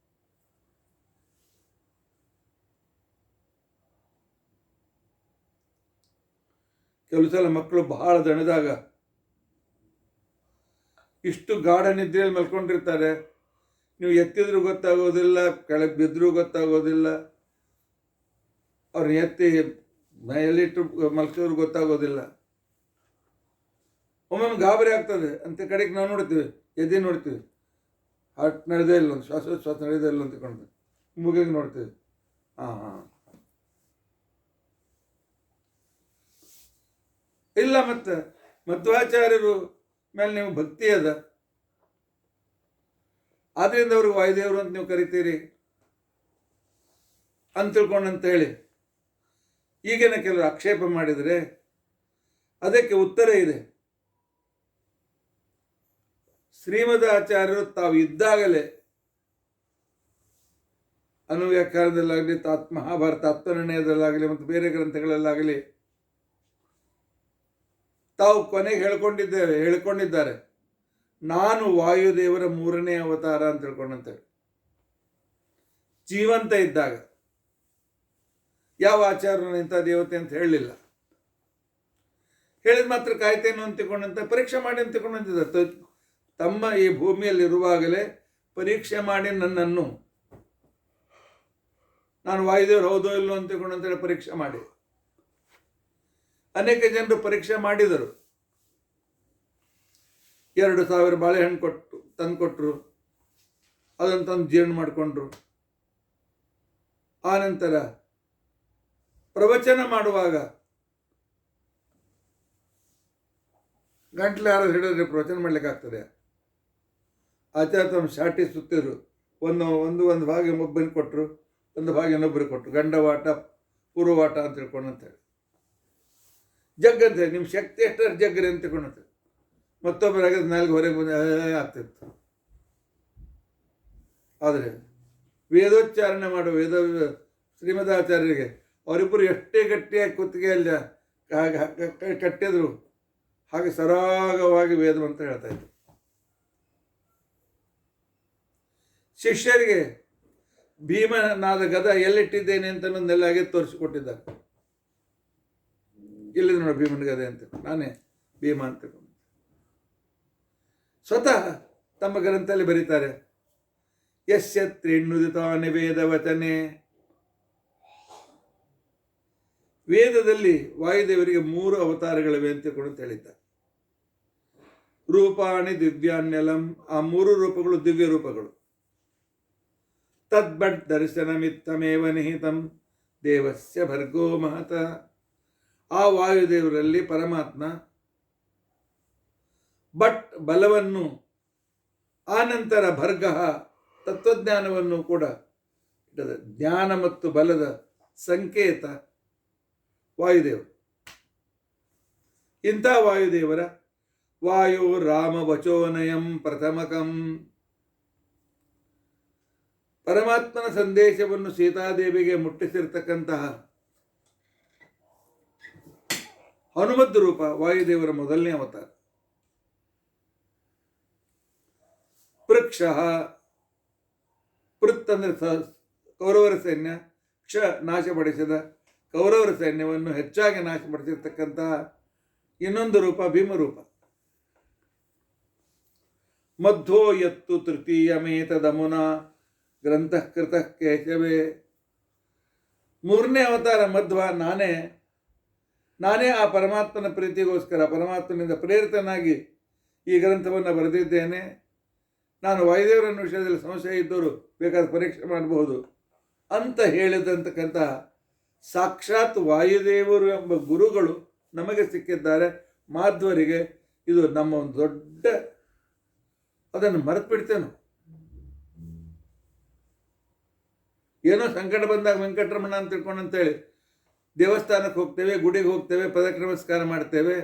ಕೆಲವು ಸಲ ಮಕ್ಕಳು ಬಹಳ ದಣಿದಾಗ ಇಷ್ಟು ಗಾಢ ನಿದ್ರೆಯಲ್ಲಿ ಮಲ್ಕೊಂಡಿರ್ತಾರೆ, ನೀವು ಎತ್ತಿದ್ರೂ ಗೊತ್ತಾಗೋದಿಲ್ಲ, ಕೆಳಗೆ ಬಿದ್ದರೂ ಗೊತ್ತಾಗೋದಿಲ್ಲ, ಅವ್ರನ್ನ ಎತ್ತಿ ಮೈಯಲ್ಲಿಟ್ಟು ಮಲ್ಕಿದ್ರು ಗೊತ್ತಾಗೋದಿಲ್ಲ. ಒಮ್ಮೊಮ್ಮೆ ಗಾಬರಿ ಆಗ್ತದೆ ಅಂತ ಕಡೆಗೆ ನಾವು ನೋಡ್ತೀವಿ, ಎದೆ ನೋಡ್ತೀವಿ, ಹಾರ್ಟ್ ನಡೆದೇ ಇಲ್ಲ, ಒಂದು ಶ್ವಾಸೋಚ್ಛ್ವಾಸ ನಡೆದೇ ಇಲ್ಲ ಅಂತ ಕೊಂಡು ಮುಗಿಗೆ ನೋಡ್ತೀವಿ. ಇಲ್ಲ, ಮತ್ತೆ ಮಧ್ವಾಚಾರ್ಯರು ಮೇಲೆ ನೀವು ಭಕ್ತಿ ಅದ, ಆದ್ರಿಂದ ಅವ್ರಿಗೆ ವಾಯುದೇವರು ಅಂತ ನೀವು ಕರಿತೀರಿ ಅಂತ ತಿಳ್ಕೊಂಡಂತ ಹೇಳಿ ಈಗಿನ ಕೆಲವರು ಆಕ್ಷೇಪ ಮಾಡಿದರೆ ಅದಕ್ಕೆ ಉತ್ತರ ಇದೆ. ಶ್ರೀಮದ್ ಆಚಾರ್ಯರು ತಾವು ಇದ್ದಾಗಲೇ ಅನುವ್ಯಾಖ್ಯಾನದಲ್ಲಾಗಲಿ, ಮಹಾಭಾರತ ಆತ್ಮನಿರ್ಣಯದಲ್ಲಾಗಲಿ ಮತ್ತು ಬೇರೆ ಗ್ರಂಥಗಳಲ್ಲಾಗಲಿ ತಾವು ಕೊನೆಗೆ ಹೇಳ್ಕೊಂಡಿದ್ದಾರೆ, ನಾನು ವಾಯುದೇವರ 3ನೇ ಅವತಾರ ಅಂತ ತಿಳ್ಕೊಂಡಂತೇಳಿ. ಜೀವಂತ ಇದ್ದಾಗ ಯಾವ ಆಚಾರ್ಯನ ಇಂಥ ದೇವತೆ ಅಂತ ಹೇಳಲಿಲ್ಲ. ಹೇಳಿದ ಮಾತ್ರ ಕಾಯ್ತೇನು ಅಂತ ತಿಳ್ಕೊಂಡಂತ, ಪರೀಕ್ಷೆ ಮಾಡಿ ಅಂತ ತಿಳ್ಕೊಂಡಂತಿದ್ದಾರೆ. ತಮ್ಮ ಈ ಭೂಮಿಯಲ್ಲಿರುವಾಗಲೇ ಪರೀಕ್ಷೆ ಮಾಡಿ ನನ್ನನ್ನು, ನಾನು ವಾಯುದೇವರು ಹೌದೋ ಇಲ್ಲೋ ಅಂತ ತಿಳ್ಕೊಂಡಂತೇಳಿ ಪರೀಕ್ಷೆ ಮಾಡಿ ಅನೇಕ ಜನರು ಪರೀಕ್ಷೆ ಮಾಡಿದರು. 2000 ಬಾಳೆಹಣ್ಣು ತಂದುಕೊಟ್ರು, ಅದನ್ನು ತಂದು ಜೀರ್ಣ ಮಾಡಿಕೊಂಡ್ರು. ಆನಂತರ ಪ್ರವಚನ ಮಾಡುವಾಗ ಗಂಟ್ಲು ಯಾರು ಹಿಡಿದ್ರೆ ಪ್ರವಚನ ಮಾಡ್ಲಿಕ್ಕಾಗ್ತದೆ. ಆಚಾರ್ಯ ತಮ್ಮ ಶಾಟಿ ಸುತ್ತಿದ್ರು, ಒಂದು ಭಾಗ ಒಬ್ಬನಿಗೆ ಕೊಟ್ಟರು, ಒಂದು ಭಾಗ ಇನ್ನೊಬ್ಬರಿಗೆ ಕೊಟ್ಟರು. ಗಂಡವಾಟ ಪೂರ್ವವಾಟ ಅಂತ ತಿಳ್ಕೊಂಡಂತೇಳಿ. ಜಗ್ಗಂತೆ ನಿಮ್ಮ ಶಕ್ತಿ ಎಷ್ಟರ ಜಗ್ಗರಿ ಅಂತ ತಿಳ್ಕೊಂಡಂತೆ. ಮತ್ತೊಬ್ಬರಾಗ 4 ಹೊರಗೆ ಬಂದು ಆಗ್ತಿತ್ತು. ಆದರೆ ವೇದೋಚ್ಚಾರಣೆ ಮಾಡುವ ಶ್ರೀಮದಾಚಾರ್ಯರಿಗೆ ಅವರಿಬ್ಬರು ಎಷ್ಟೇ ಗಟ್ಟಿಯಾಗಿ ಕುತ್ತಿಗೆಯಲ್ಲಿ ಕಟ್ಟಿದ್ರು ಹಾಗೆ ಸರಾಗವಾಗಿ ವೇದವಂತ ಹೇಳ್ತಾ ಇದ್ರು. ಶಿಷ್ಯರಿಗೆ ಭೀಮನಾದ ಗದ ಎಲ್ಲಿಟ್ಟಿದ್ದೇನೆ ಅಂತ ನೆಲ್ಲಾಗೆ ತೋರಿಸಿಕೊಟ್ಟಿದ್ದಾರೆ. ಇಲ್ಲಿದೆ ನೋಡಿ ಭೀಮನ ಗದೆ ಅಂತ, ನಾನೇ ಭೀಮ ಅಂತ. ಸ್ವತಃ ತಮ್ಮ ಗ್ರಂಥದಲ್ಲಿ ಬರೀತಾರೆ, ಯಸ್ಯ ತ್ರೀಣ್ಯುದಿತಾನಿ ವೇದ ವಚನೆ. ವೇದದಲ್ಲಿ ವಾಯುದೇವರಿಗೆ 3 ಅವತಾರಗಳಿವೆ ಅಂತ ಹೇಳಿದ್ದಾರೆ. ರೂಪಾಣಿ ದಿವ್ಯಾನ್ಯಲಂ, ಆ 3 ರೂಪಗಳು ದಿವ್ಯ ರೂಪಗಳು. ತದ್ಬಟ್ ದರ್ಶನಮಿತ್ತಮೇವ ನಿಹಿತಂ ದೇವಸ್ಯ ಭರ್ಗೋ ಮಹತ. ಆ ವಾಯುದೇವರಲ್ಲಿ ಪರಮಾತ್ಮ ಬಟ್ ಬಲವನ್ನು, ಆನಂತರ ಭರ್ಗ ತತ್ವಜ್ಞಾನವನ್ನು ಕೂಡ ಇಟ್ಟದ. ಜ್ಞಾನ ಮತ್ತು ಬಲದ ಸಂಕೇತ ವಾಯುದೇವರು. ಇಂಥ ವಾಯುದೇವರ ವಾಯು ರಾಮ ವಚೋನಯಂ ಪ್ರಥಮಕಂ, ಪರಮಾತ್ಮನ ಸಂದೇಶವನ್ನು ಸೀತಾದೇವಿಗೆ ಮುಟ್ಟಿಸಿರ್ತಕ್ಕಂತಹ ಹನುಮದ್ ರೂಪ ವಾಯುದೇವರ ಮೊದಲನೇ ಅವತಾರ. ಪೃಕ್ಷ, ಪೃತ್ ಅಂದರೆ ಕೌರವರ ಸೈನ್ಯ, ಕ್ಷ ನಾಶಪಡಿಸಿದ ಕೌರವರ ಸೈನ್ಯವನ್ನು ಹೆಚ್ಚಾಗಿ ನಾಶಪಡಿಸಿರ್ತಕ್ಕಂತಹ ಇನ್ನೊಂದು ರೂಪ ಭೀಮರೂಪ. ಮಧ್ವೋ ಯತ್ತು ತೃತೀಯಮೇತದಮುನ ಗ್ರಂಥಕೃತ ಕೇಶವೇ. ಮೂರನೇ ಅವತಾರ ಮಧ್ವ, ನಾನೇ ಆ ಪರಮಾತ್ಮನ ಪ್ರೀತಿಗೋಸ್ಕರ ಪರಮಾತ್ಮನಿಂದ ಪ್ರೇರಿತನಾಗಿ ಈ ಗ್ರಂಥವನ್ನು ಬರೆದಿದ್ದೇನೆ. ನಾನು ವಾಯುದೇವರನ್ನ ವಿಷಯದಲ್ಲಿ ಸಂಶಯ ಇದ್ದವರು ಬೇಕಾದ ಪರೀಕ್ಷೆ ಮಾಡಬಹುದು ಅಂತ ಹೇಳಿದಂತಕ್ಕಂಥ ಸಾಕ್ಷಾತ್ ವಾಯುದೇವರು ಎಂಬ ಗುರುಗಳು ನಮಗೆ ಸಿಕ್ಕಿದ್ದಾರೆ. ಮಾಧ್ವರಿಗೆ ಇದು ನಮ್ಮ ಒಂದು ದೊಡ್ಡ, ಅದನ್ನು ಮರೆತು ಬಿಡ್ತೇವೆ. ಏನೋ ಸಂಕಟ ಬಂದಾಗ ವೆಂಕಟರಮಣ ಅಂತ ತಿಳ್ಕೊಂಡಂತೇಳಿ ದೇವಸ್ಥಾನಕ್ಕೆ ಹೋಗ್ತೇವೆ, ಗುಡಿಗೆ ಹೋಗ್ತೇವೆ, ಪದಕ ನಮಸ್ಕಾರ ಮಾಡ್ತೇವೆ,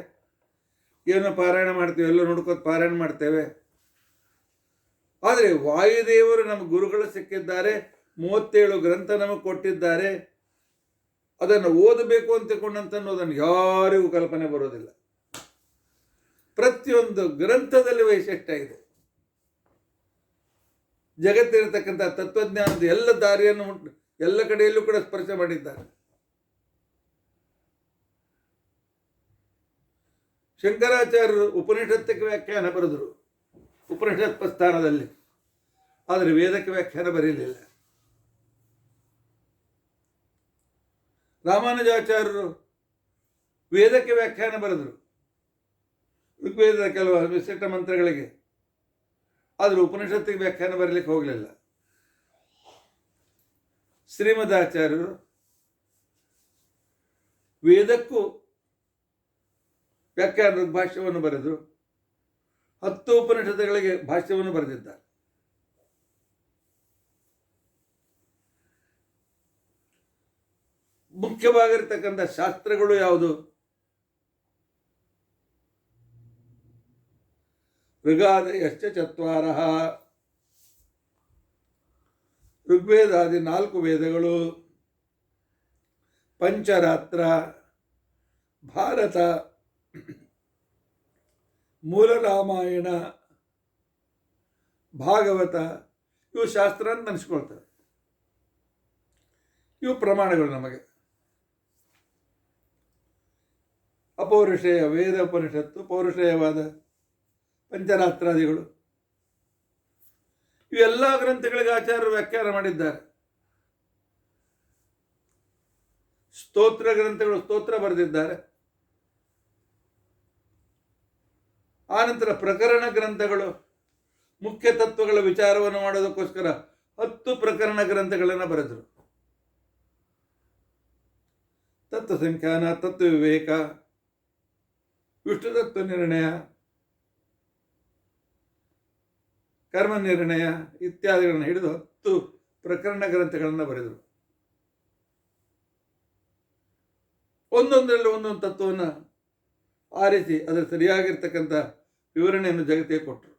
ಏನೋ ಪಾರಾಯಣ ಮಾಡ್ತೇವೆ, ಎಲ್ಲೋ ನೋಡ್ಕೋತ ಪಾರಾಯಣ ಮಾಡ್ತೇವೆ. ಆದರೆ ವಾಯುದೇವರು ನಮ್ಮ ಗುರುಗಳು ಸಿಕ್ಕಿದ್ದಾರೆ, 37 ಗ್ರಂಥ ನಮಗೆ ಕೊಟ್ಟಿದ್ದಾರೆ. ಅದನ್ನು ಓದಬೇಕು ಅಂತ ತಿಳ್ಕೊಂಡಂತನ್ನೋದನ್ನು ಯಾರಿಗೂ ಕಲ್ಪನೆ ಬರೋದಿಲ್ಲ. ಪ್ರತಿಯೊಂದು ಗ್ರಂಥದಲ್ಲಿ ವೈಶಿಷ್ಟ್ಯ ಇದೆ. ಜಗತ್ತಿರತಕ್ಕಂಥ ತತ್ವಜ್ಞಾನದ ಎಲ್ಲ ದಾರಿಯನ್ನು ಎಲ್ಲ ಕಡೆಯಲ್ಲೂ ಕೂಡ ಸ್ಪರ್ಶ ಮಾಡಿದ್ದಾರೆ. ಶಂಕರಾಚಾರ್ಯರು ಉಪನಿಷತ್ತಕ್ಕೆ ವ್ಯಾಖ್ಯಾನ ಬರೆದರು ಉಪನಿಷತ್ ಪ್ರಸ್ಥಾನದಲ್ಲಿ, ಆದರೆ ವೇದಕ್ಕೆ ವ್ಯಾಖ್ಯಾನ ಬರೀಲಿಲ್ಲ. ರಾಮಾನುಜಾಚಾರ್ಯರು ವೇದಕ್ಕೆ ವ್ಯಾಖ್ಯಾನ ಬರೆದರು ಋಗ್ವೇದದ ಕೆಲವು ವಿಶಿಷ್ಟ ಮಂತ್ರಗಳಿಗೆ, ಆದರೆ ಉಪನಿಷತ್ತಿಗೆ ವ್ಯಾಖ್ಯಾನ ಬರಲಿಕ್ಕೆ ಹೋಗಲಿಲ್ಲ. ಶ್ರೀಮದಾಚಾರ್ಯರು ವೇದಕ್ಕೂ ವ್ಯಾಖ್ಯಾನ ಭಾಷ್ಯವನ್ನು ಬರೆದರು, 10 ಉಪನಿಷತ್ತುಗಳಿಗೆ ಭಾಷ್ಯವನ್ನು ಬರೆದಿದ್ದಾರೆ. ಮುಖ್ಯವಾಗಿರ್ತಕ್ಕಂಥ ಶಾಸ್ತ್ರಗಳು ಯಾವುದು? ಋಗಾದಯಶ್ಚ 4, ಋಗ್ವೇದಾದಿ 4 ವೇದಗಳು, ಪಂಚರಾತ್ರ, ಭಾರತ, ಮೂಲ ರಾಮಾಯಣ, ಭಾಗವತ, ಇವು ಶಾಸ್ತ್ರ ಅಂತ ಅನಿಸ್ಕೊಳ್ತವೆ. ಇವು ಪ್ರಮಾಣಗಳು ನಮಗೆ. ಅಪೌರುಷೇಯ ವೇದ ಉಪನಿಷತ್ತು, ಪೌರುಷೇಯವಾದ ಪಂಚರಾತ್ರಾದಿಗಳು, ಇವೆಲ್ಲ ಗ್ರಂಥಗಳಿಗೆ ಆಚಾರ್ಯರು ವ್ಯಾಖ್ಯಾನ ಮಾಡಿದ್ದಾರೆ. ಸ್ತೋತ್ರ ಗ್ರಂಥಗಳು ಸ್ತೋತ್ರ ಬರೆದಿದ್ದಾರೆ. ಆನಂತರ ಪ್ರಕರಣ ಗ್ರಂಥಗಳು ಮುಖ್ಯ ತತ್ವಗಳ ವಿಚಾರವನ್ನು ಮಾಡೋದಕ್ಕೋಸ್ಕರ 10 ಪ್ರಕರಣ ಗ್ರಂಥಗಳನ್ನು ಬರೆದರು. ತತ್ವ ಸಂಖ್ಯಾನ, ತತ್ವ ವಿವೇಕ, ವಿಷ್ಣು ತತ್ವ ನಿರ್ಣಯ, ಕರ್ಮ ನಿರ್ಣಯ ಇತ್ಯಾದಿಗಳನ್ನು ಹಿಡಿದು 10 ಪ್ರಕರಣ ಗ್ರಂಥಗಳನ್ನು ಬರೆದರು. ಒಂದೊಂದರಲ್ಲಿ ಒಂದೊಂದು ತತ್ವವನ್ನು ಆರಿಸಿ ಅದರ ಸರಿಯಾಗಿರ್ತಕ್ಕಂಥ ವಿವರಣೆಯನ್ನು ಜಗತ್ತಿಗೆ ಕೊಟ್ಟರು.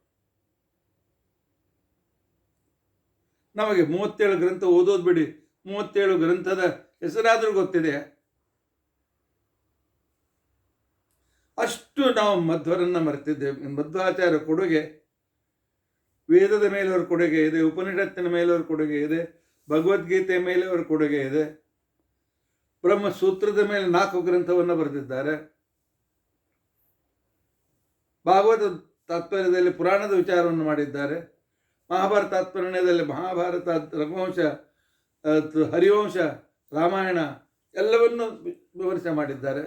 ನಮಗೆ 37 ಗ್ರಂಥ ಓದೋದು ಬಿಡಿ, 37 ಗ್ರಂಥದ ಹೆಸರಾದರೂ ಗೊತ್ತಿದೆ. ಅಷ್ಟು ನಾವು ಮಧ್ವರನ್ನು ಮರೆತಿದ್ದೇವೆ. ಮಧ್ವಾಚಾರ್ಯ ಕೊಡುಗೆ ವೇದದ ಮೇಲೆ ಅವರ ಕೊಡುಗೆ ಇದೆ, ಉಪನಿಷತ್ತಿನ ಮೇಲೆ ಅವರ ಕೊಡುಗೆ ಇದೆ, ಭಗವದ್ಗೀತೆಯ ಮೇಲೆ ಅವರ ಕೊಡುಗೆ ಇದೆ, ಬ್ರಹ್ಮಸೂತ್ರದ ಮೇಲೆ 4 ಗ್ರಂಥವನ್ನು ಬರೆದಿದ್ದಾರೆ. ಭಾಗವತ ತಾತ್ಪರ್ಯದಲ್ಲಿ ಪುರಾಣದ ವಿಚಾರವನ್ನು ಮಾಡಿದ್ದಾರೆ. ಮಹಾಭಾರತ ತಾತ್ಪರ್ಯದಲ್ಲಿ ಮಹಾಭಾರತ, ರಘುವಂಶ, ಹರಿವಂಶ, ರಾಮಾಯಣ ಎಲ್ಲವನ್ನು ವಿಮರ್ಶೆ ಮಾಡಿದ್ದಾರೆ.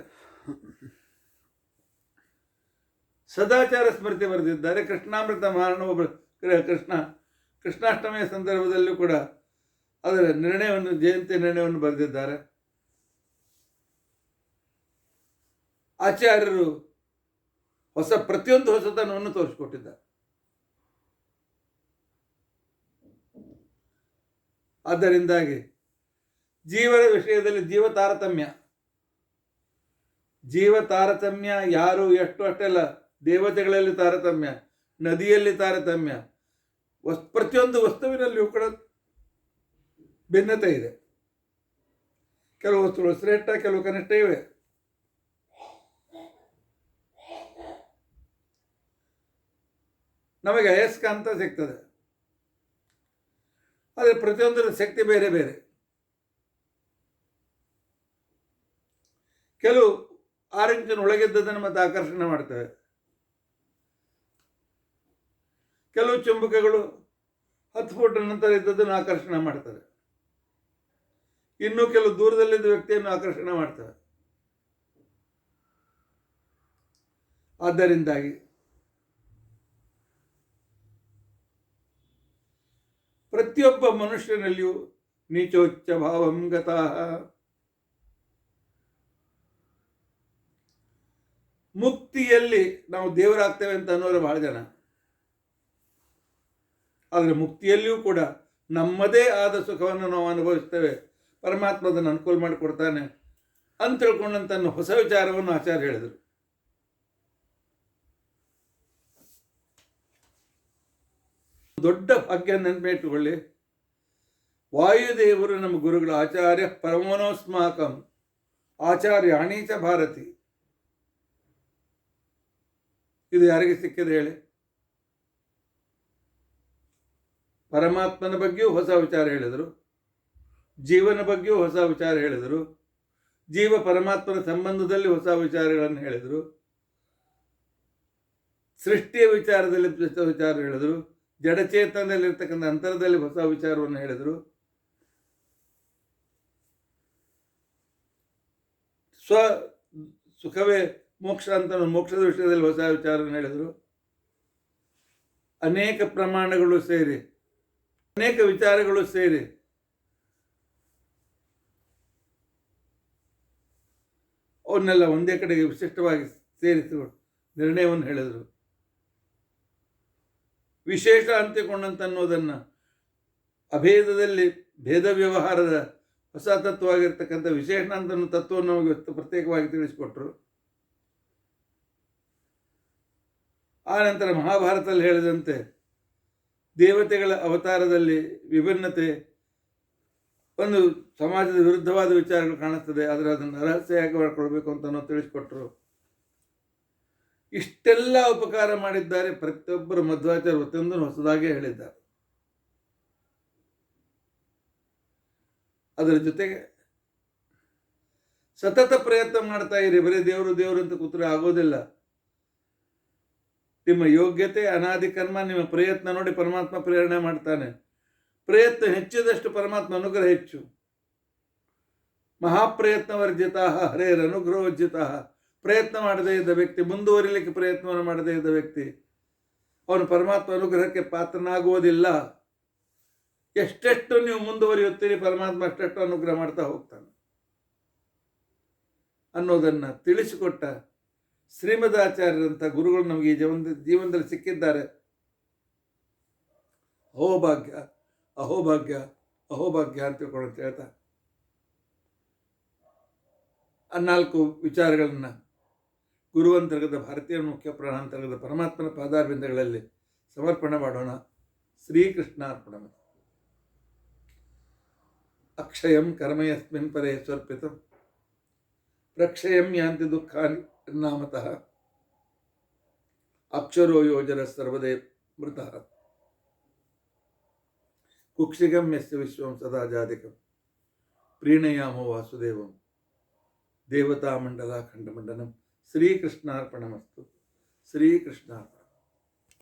ಸದಾಚಾರ ಸ್ಮೃತಿ ಬರೆದಿದ್ದಾರೆ. ಕೃಷ್ಣಾಮೃತ ಮಹಾರ್ಣವ ಕೃಷ್ಣಾಷ್ಟಮಿಯ ಸಂದರ್ಭದಲ್ಲೂ ಕೂಡ ಅದರ ನಿರ್ಣಯವನ್ನು, ಜಯಂತಿ ನಿರ್ಣಯವನ್ನು ಬರೆದಿದ್ದಾರೆ. ಆಚಾರ್ಯರು ಪ್ರತಿಯೊಂದು ಹೊಸತನವನ್ನು ತೋರಿಸಿಕೊಟ್ಟಿದ್ದಾರೆ. ಆದ್ದರಿಂದಾಗಿ ಜೀವನ ವಿಷಯದಲ್ಲಿ ಜೀವ ತಾರತಮ್ಯ ಯಾರು ಎಷ್ಟು ಅಷ್ಟೆಲ್ಲ, ದೇವತೆಗಳಲ್ಲಿ ತಾರತಮ್ಯ, ನದಿಯಲ್ಲಿ ತಾರತಮ್ಯ, ಪ್ರತಿಯೊಂದು ವಸ್ತುವಿನಲ್ಲಿಯೂ ಕೂಡ ಭಿನ್ನತೆ ಇದೆ. ಕೆಲವು ವಸ್ತುಗಳು ಶ್ರೇಷ್ಠ, ಕೆಲವು ಕನಿಷ್ಠ ಇವೆ. ನಮಗೆ ಅಯಸ್ಕಾಂತ ಸಿಗ್ತದೆ. ಆದರೆ ಪ್ರತಿಯೊಂದರ ಶಕ್ತಿ ಬೇರೆ ಬೇರೆ. ಕೆಲವು 6 ಇಂಚಿನ ಒಳಗಿದ್ದದನ್ನು ಮತ್ತೆ ಆಕರ್ಷಣೆ ಮಾಡ್ತವೆ. ಕೆಲವು ಚುಂಬಕಗಳು 10 ಫುಟ್ ನಂತರ ಇದ್ದದನ್ನು ಆಕರ್ಷಣೆ ಮಾಡ್ತವೆ. ಇನ್ನು ಕೆಲವು ದೂರದಲ್ಲಿದ್ದ ವ್ಯಕ್ತಿಯನ್ನು ಆಕರ್ಷಣೆ ಮಾಡ್ತವೆ. ಆದ್ದರಿಂದಾಗಿ ಪ್ರತಿಯೊಬ್ಬ ಮನುಷ್ಯನಲ್ಲಿಯೂ ನೀಚೋಚ್ಚ ಭಾವಂ ಗತಃ, ಮುಕ್ತಿಯಲ್ಲಿ ನಾವು ದೇವರಾಗ್ತೇವೆ ಅಂತ ಅನ್ನೋರು ಬಹಳ ಜನ. ಆದರೆ ಮುಕ್ತಿಯಲ್ಲಿಯೂ ಕೂಡ ನಮ್ಮದೇ ಆದ ಸುಖವನ್ನು ನಾವು ಅನುಭವಿಸ್ತೇವೆ, ಪರಮಾತ್ಮ ಅದನ್ನು ಅನುಕೂಲ ಮಾಡಿಕೊಡ್ತಾನೆ ಅಂತ ತಿಳ್ಕೊಂಡಂತ ಹೊಸ ವಿಚಾರವನ್ನು ಆಚಾರ್ಯ ಹೇಳಿದರು. ದೊಡ್ಡ ಭಾಗ್ಯ ನೆನಪಿಟ್ಟುಕೊಳ್ಳಿ. ವಾಯುದೇವರು ನಮ್ಮ ಗುರುಗಳು. ಆಚಾರ್ಯ ಪರಮೋನೋಸ್ಮಾಕಂ ಆಚಾರ್ಯ ಅಣೀಚ ಭಾರತಿ. ಇದು ಯಾರಿಗೆ ಸಿಕ್ಕಿದೆ ಹೇಳಿ? ಪರಮಾತ್ಮನ ಬಗ್ಗೆಯೂ ಹೊಸ ವಿಚಾರ ಹೇಳಿದರು, ಜೀವನ ಬಗ್ಗೆಯೂ ಹೊಸ ವಿಚಾರ ಹೇಳಿದರು, ಜೀವ ಪರಮಾತ್ಮನ ಸಂಬಂಧದಲ್ಲಿ ಹೊಸ ವಿಚಾರಗಳನ್ನು ಹೇಳಿದರು, ಸೃಷ್ಟಿಯ ವಿಚಾರದಲ್ಲಿ ಹೊಸ ವಿಚಾರ ಹೇಳಿದರು, ಜಡಚೇತನದಲ್ಲಿರ್ತಕ್ಕಂಥ ಅಂತರದಲ್ಲಿ ಹೊಸ ವಿಚಾರವನ್ನು ಹೇಳಿದರು, ಸುಖವೇ ಮೋಕ್ಷ ಅಂತ ಮೋಕ್ಷದ ವಿಷಯದಲ್ಲಿ ಹೊಸ ವಿಚಾರವನ್ನು ಹೇಳಿದರು. ಅನೇಕ ಪ್ರಮಾಣಗಳು ಸೇರಿ, ಅನೇಕ ವಿಚಾರಗಳು ಸೇರಿ ಅವನ್ನೆಲ್ಲ ಒಂದೇ ಕಡೆಗೆ ವಿಶಿಷ್ಟವಾಗಿ ಸೇರಿಸಿ ನಿರ್ಣಯವನ್ನು ಹೇಳಿದರು. ವಿಶೇಷ ಅಂತಿಕೊಂಡಂತ ಅನ್ನೋದನ್ನು ಅಭೇದದಲ್ಲಿ ಭೇದ ವ್ಯವಹಾರದ ಹೊಸ ತತ್ವವಾಗಿರ್ತಕ್ಕಂಥ ವಿಶೇಷ ಅಂತ ತತ್ವವನ್ನು ನಮಗೆ ಪ್ರತ್ಯೇಕವಾಗಿ ತಿಳಿಸಿಕೊಟ್ರು. ಆ ನಂತರ ಮಹಾಭಾರತದಲ್ಲಿ ಹೇಳಿದಂತೆ ದೇವತೆಗಳ ಅವತಾರದಲ್ಲಿ ವಿಭಿನ್ನತೆ, ಒಂದು ಸಮಾಜದ ವಿರುದ್ಧವಾದ ವಿಚಾರಗಳು ಕಾಣಿಸ್ತದೆ, ಆದರೆ ಅದನ್ನು ರಹಸ್ಯವಾಗಿ ಮಾಡ್ಕೊಳ್ಬೇಕು ಅಂತ ನಾವು ತಿಳಿಸಿಕೊಟ್ರು. ಇಷ್ಟೆಲ್ಲ ಉಪಕಾರ ಮಾಡಿದ್ದಾರೆ. ಪ್ರತಿಯೊಬ್ಬರು ಮಧ್ವಾಚಾರ್ಯ ಪ್ರತಿಯೊಂದನ್ನು ಹೊಸದಾಗಿ ಹೇಳಿದ್ದಾರೆ. ಅದರ ಜೊತೆಗೆ ಸತತ ಪ್ರಯತ್ನ ಮಾಡ್ತಾ ಇರಿ. ಬರೀ ದೇವರು ದೇವರು ಅಂತ ಕೂತ್ರೆ ಆಗೋದಿಲ್ಲ. ನಿಮ್ಮ ಯೋಗ್ಯತೆ, ಅನಾದಿ ಕರ್ಮ, ನಿಮ್ಮ ಪ್ರಯತ್ನ ನೋಡಿ ಪರಮಾತ್ಮ ಪ್ರೇರಣೆ ಮಾಡ್ತಾನೆ. ಪ್ರಯತ್ನ ಹೆಚ್ಚಿದಷ್ಟು ಪರಮಾತ್ಮ ಅನುಗ್ರಹ ಹೆಚ್ಚು. ಮಹಾಪ್ರಯತ್ನ ವರ್ಜಿತ ಹರೇರ್ ಅನುಗ್ರಹೋರ್ಜಿತ. ಪ್ರಯತ್ನ ಮಾಡದೇ ಇದ್ದ ವ್ಯಕ್ತಿ, ಮುಂದುವರಿಲಿಕ್ಕೆ ಪ್ರಯತ್ನವನ್ನು ಮಾಡದೇ ಇದ್ದ ವ್ಯಕ್ತಿ, ಅವನು ಪರಮಾತ್ಮ ಅನುಗ್ರಹಕ್ಕೆ ಪಾತ್ರನಾಗುವುದಿಲ್ಲ. ಎಷ್ಟೆಷ್ಟು ನೀವು ಮುಂದುವರಿಯುತ್ತೀರಿ ಪರಮಾತ್ಮ ಅಷ್ಟೆಷ್ಟು ಅನುಗ್ರಹ ಮಾಡ್ತಾ ಹೋಗ್ತಾನೆ ಅನ್ನೋದನ್ನು ತಿಳಿಸಿಕೊಟ್ಟ ಶ್ರೀಮದಾಚಾರ್ಯರಂಥ ಗುರುಗಳು ನಮಗೆ ಈ ಜೀವನದಲ್ಲಿ ಸಿಕ್ಕಿದ್ದಾರೆ. ಅಹೋಭಾಗ್ಯ ಅಹೋಭಾಗ್ಯ ಅಹೋಭಾಗ್ಯ ಅಂತ ತಿಳ್ಕೊಂಡು ಹೇಳ್ತಾ 4 ವಿಚಾರಗಳನ್ನು ಗುರುವಂತರ್ಗದ ಭಾರತೀಯ ಮುಖ್ಯ ಪ್ರಾಣಾಂತರ್ಗದ ಪರಮಾತ್ಮನ ಪಾದಾರವಿಂದಗಳಲ್ಲಿ ಸಮರ್ಪಣೆ ಮಾಡೋಣ. ಶ್ರೀಕೃಷ್ಣಾರ್ಪಣ. ಅಕ್ಷಯಂ ಕರ್ಮಯಸ್ಮಿನ್ ಪರೇ ಸ್ವರ್ಪಿತಂ ಪ್ರಕ್ಷಯಂ ಯಾಂತಿ ದುಃಖಾನಿ ನಾಮತಃ ಅಕ್ಷರೋ ಯೋಜನ ಸರ್ವದೇ ಮೃತಃ ಕುಕ್ಷಿಗಂ ಯಸ್ಯ ವಿಶ್ವಂ ಸದಾ ಜಾತಿಕಂ ಪ್ರೀಣಯಾಮೋ ವಾಸುದೇವಂ ದೇವತಾ ಮಂಡಲ ಖಂಡಮಂಡನಂ. ಶ್ರೀಕೃಷ್ಣಾರ್ಪಣಮಸ್ತು. ಶ್ರೀಕೃಷ್ಣಾರ್ಪಣ.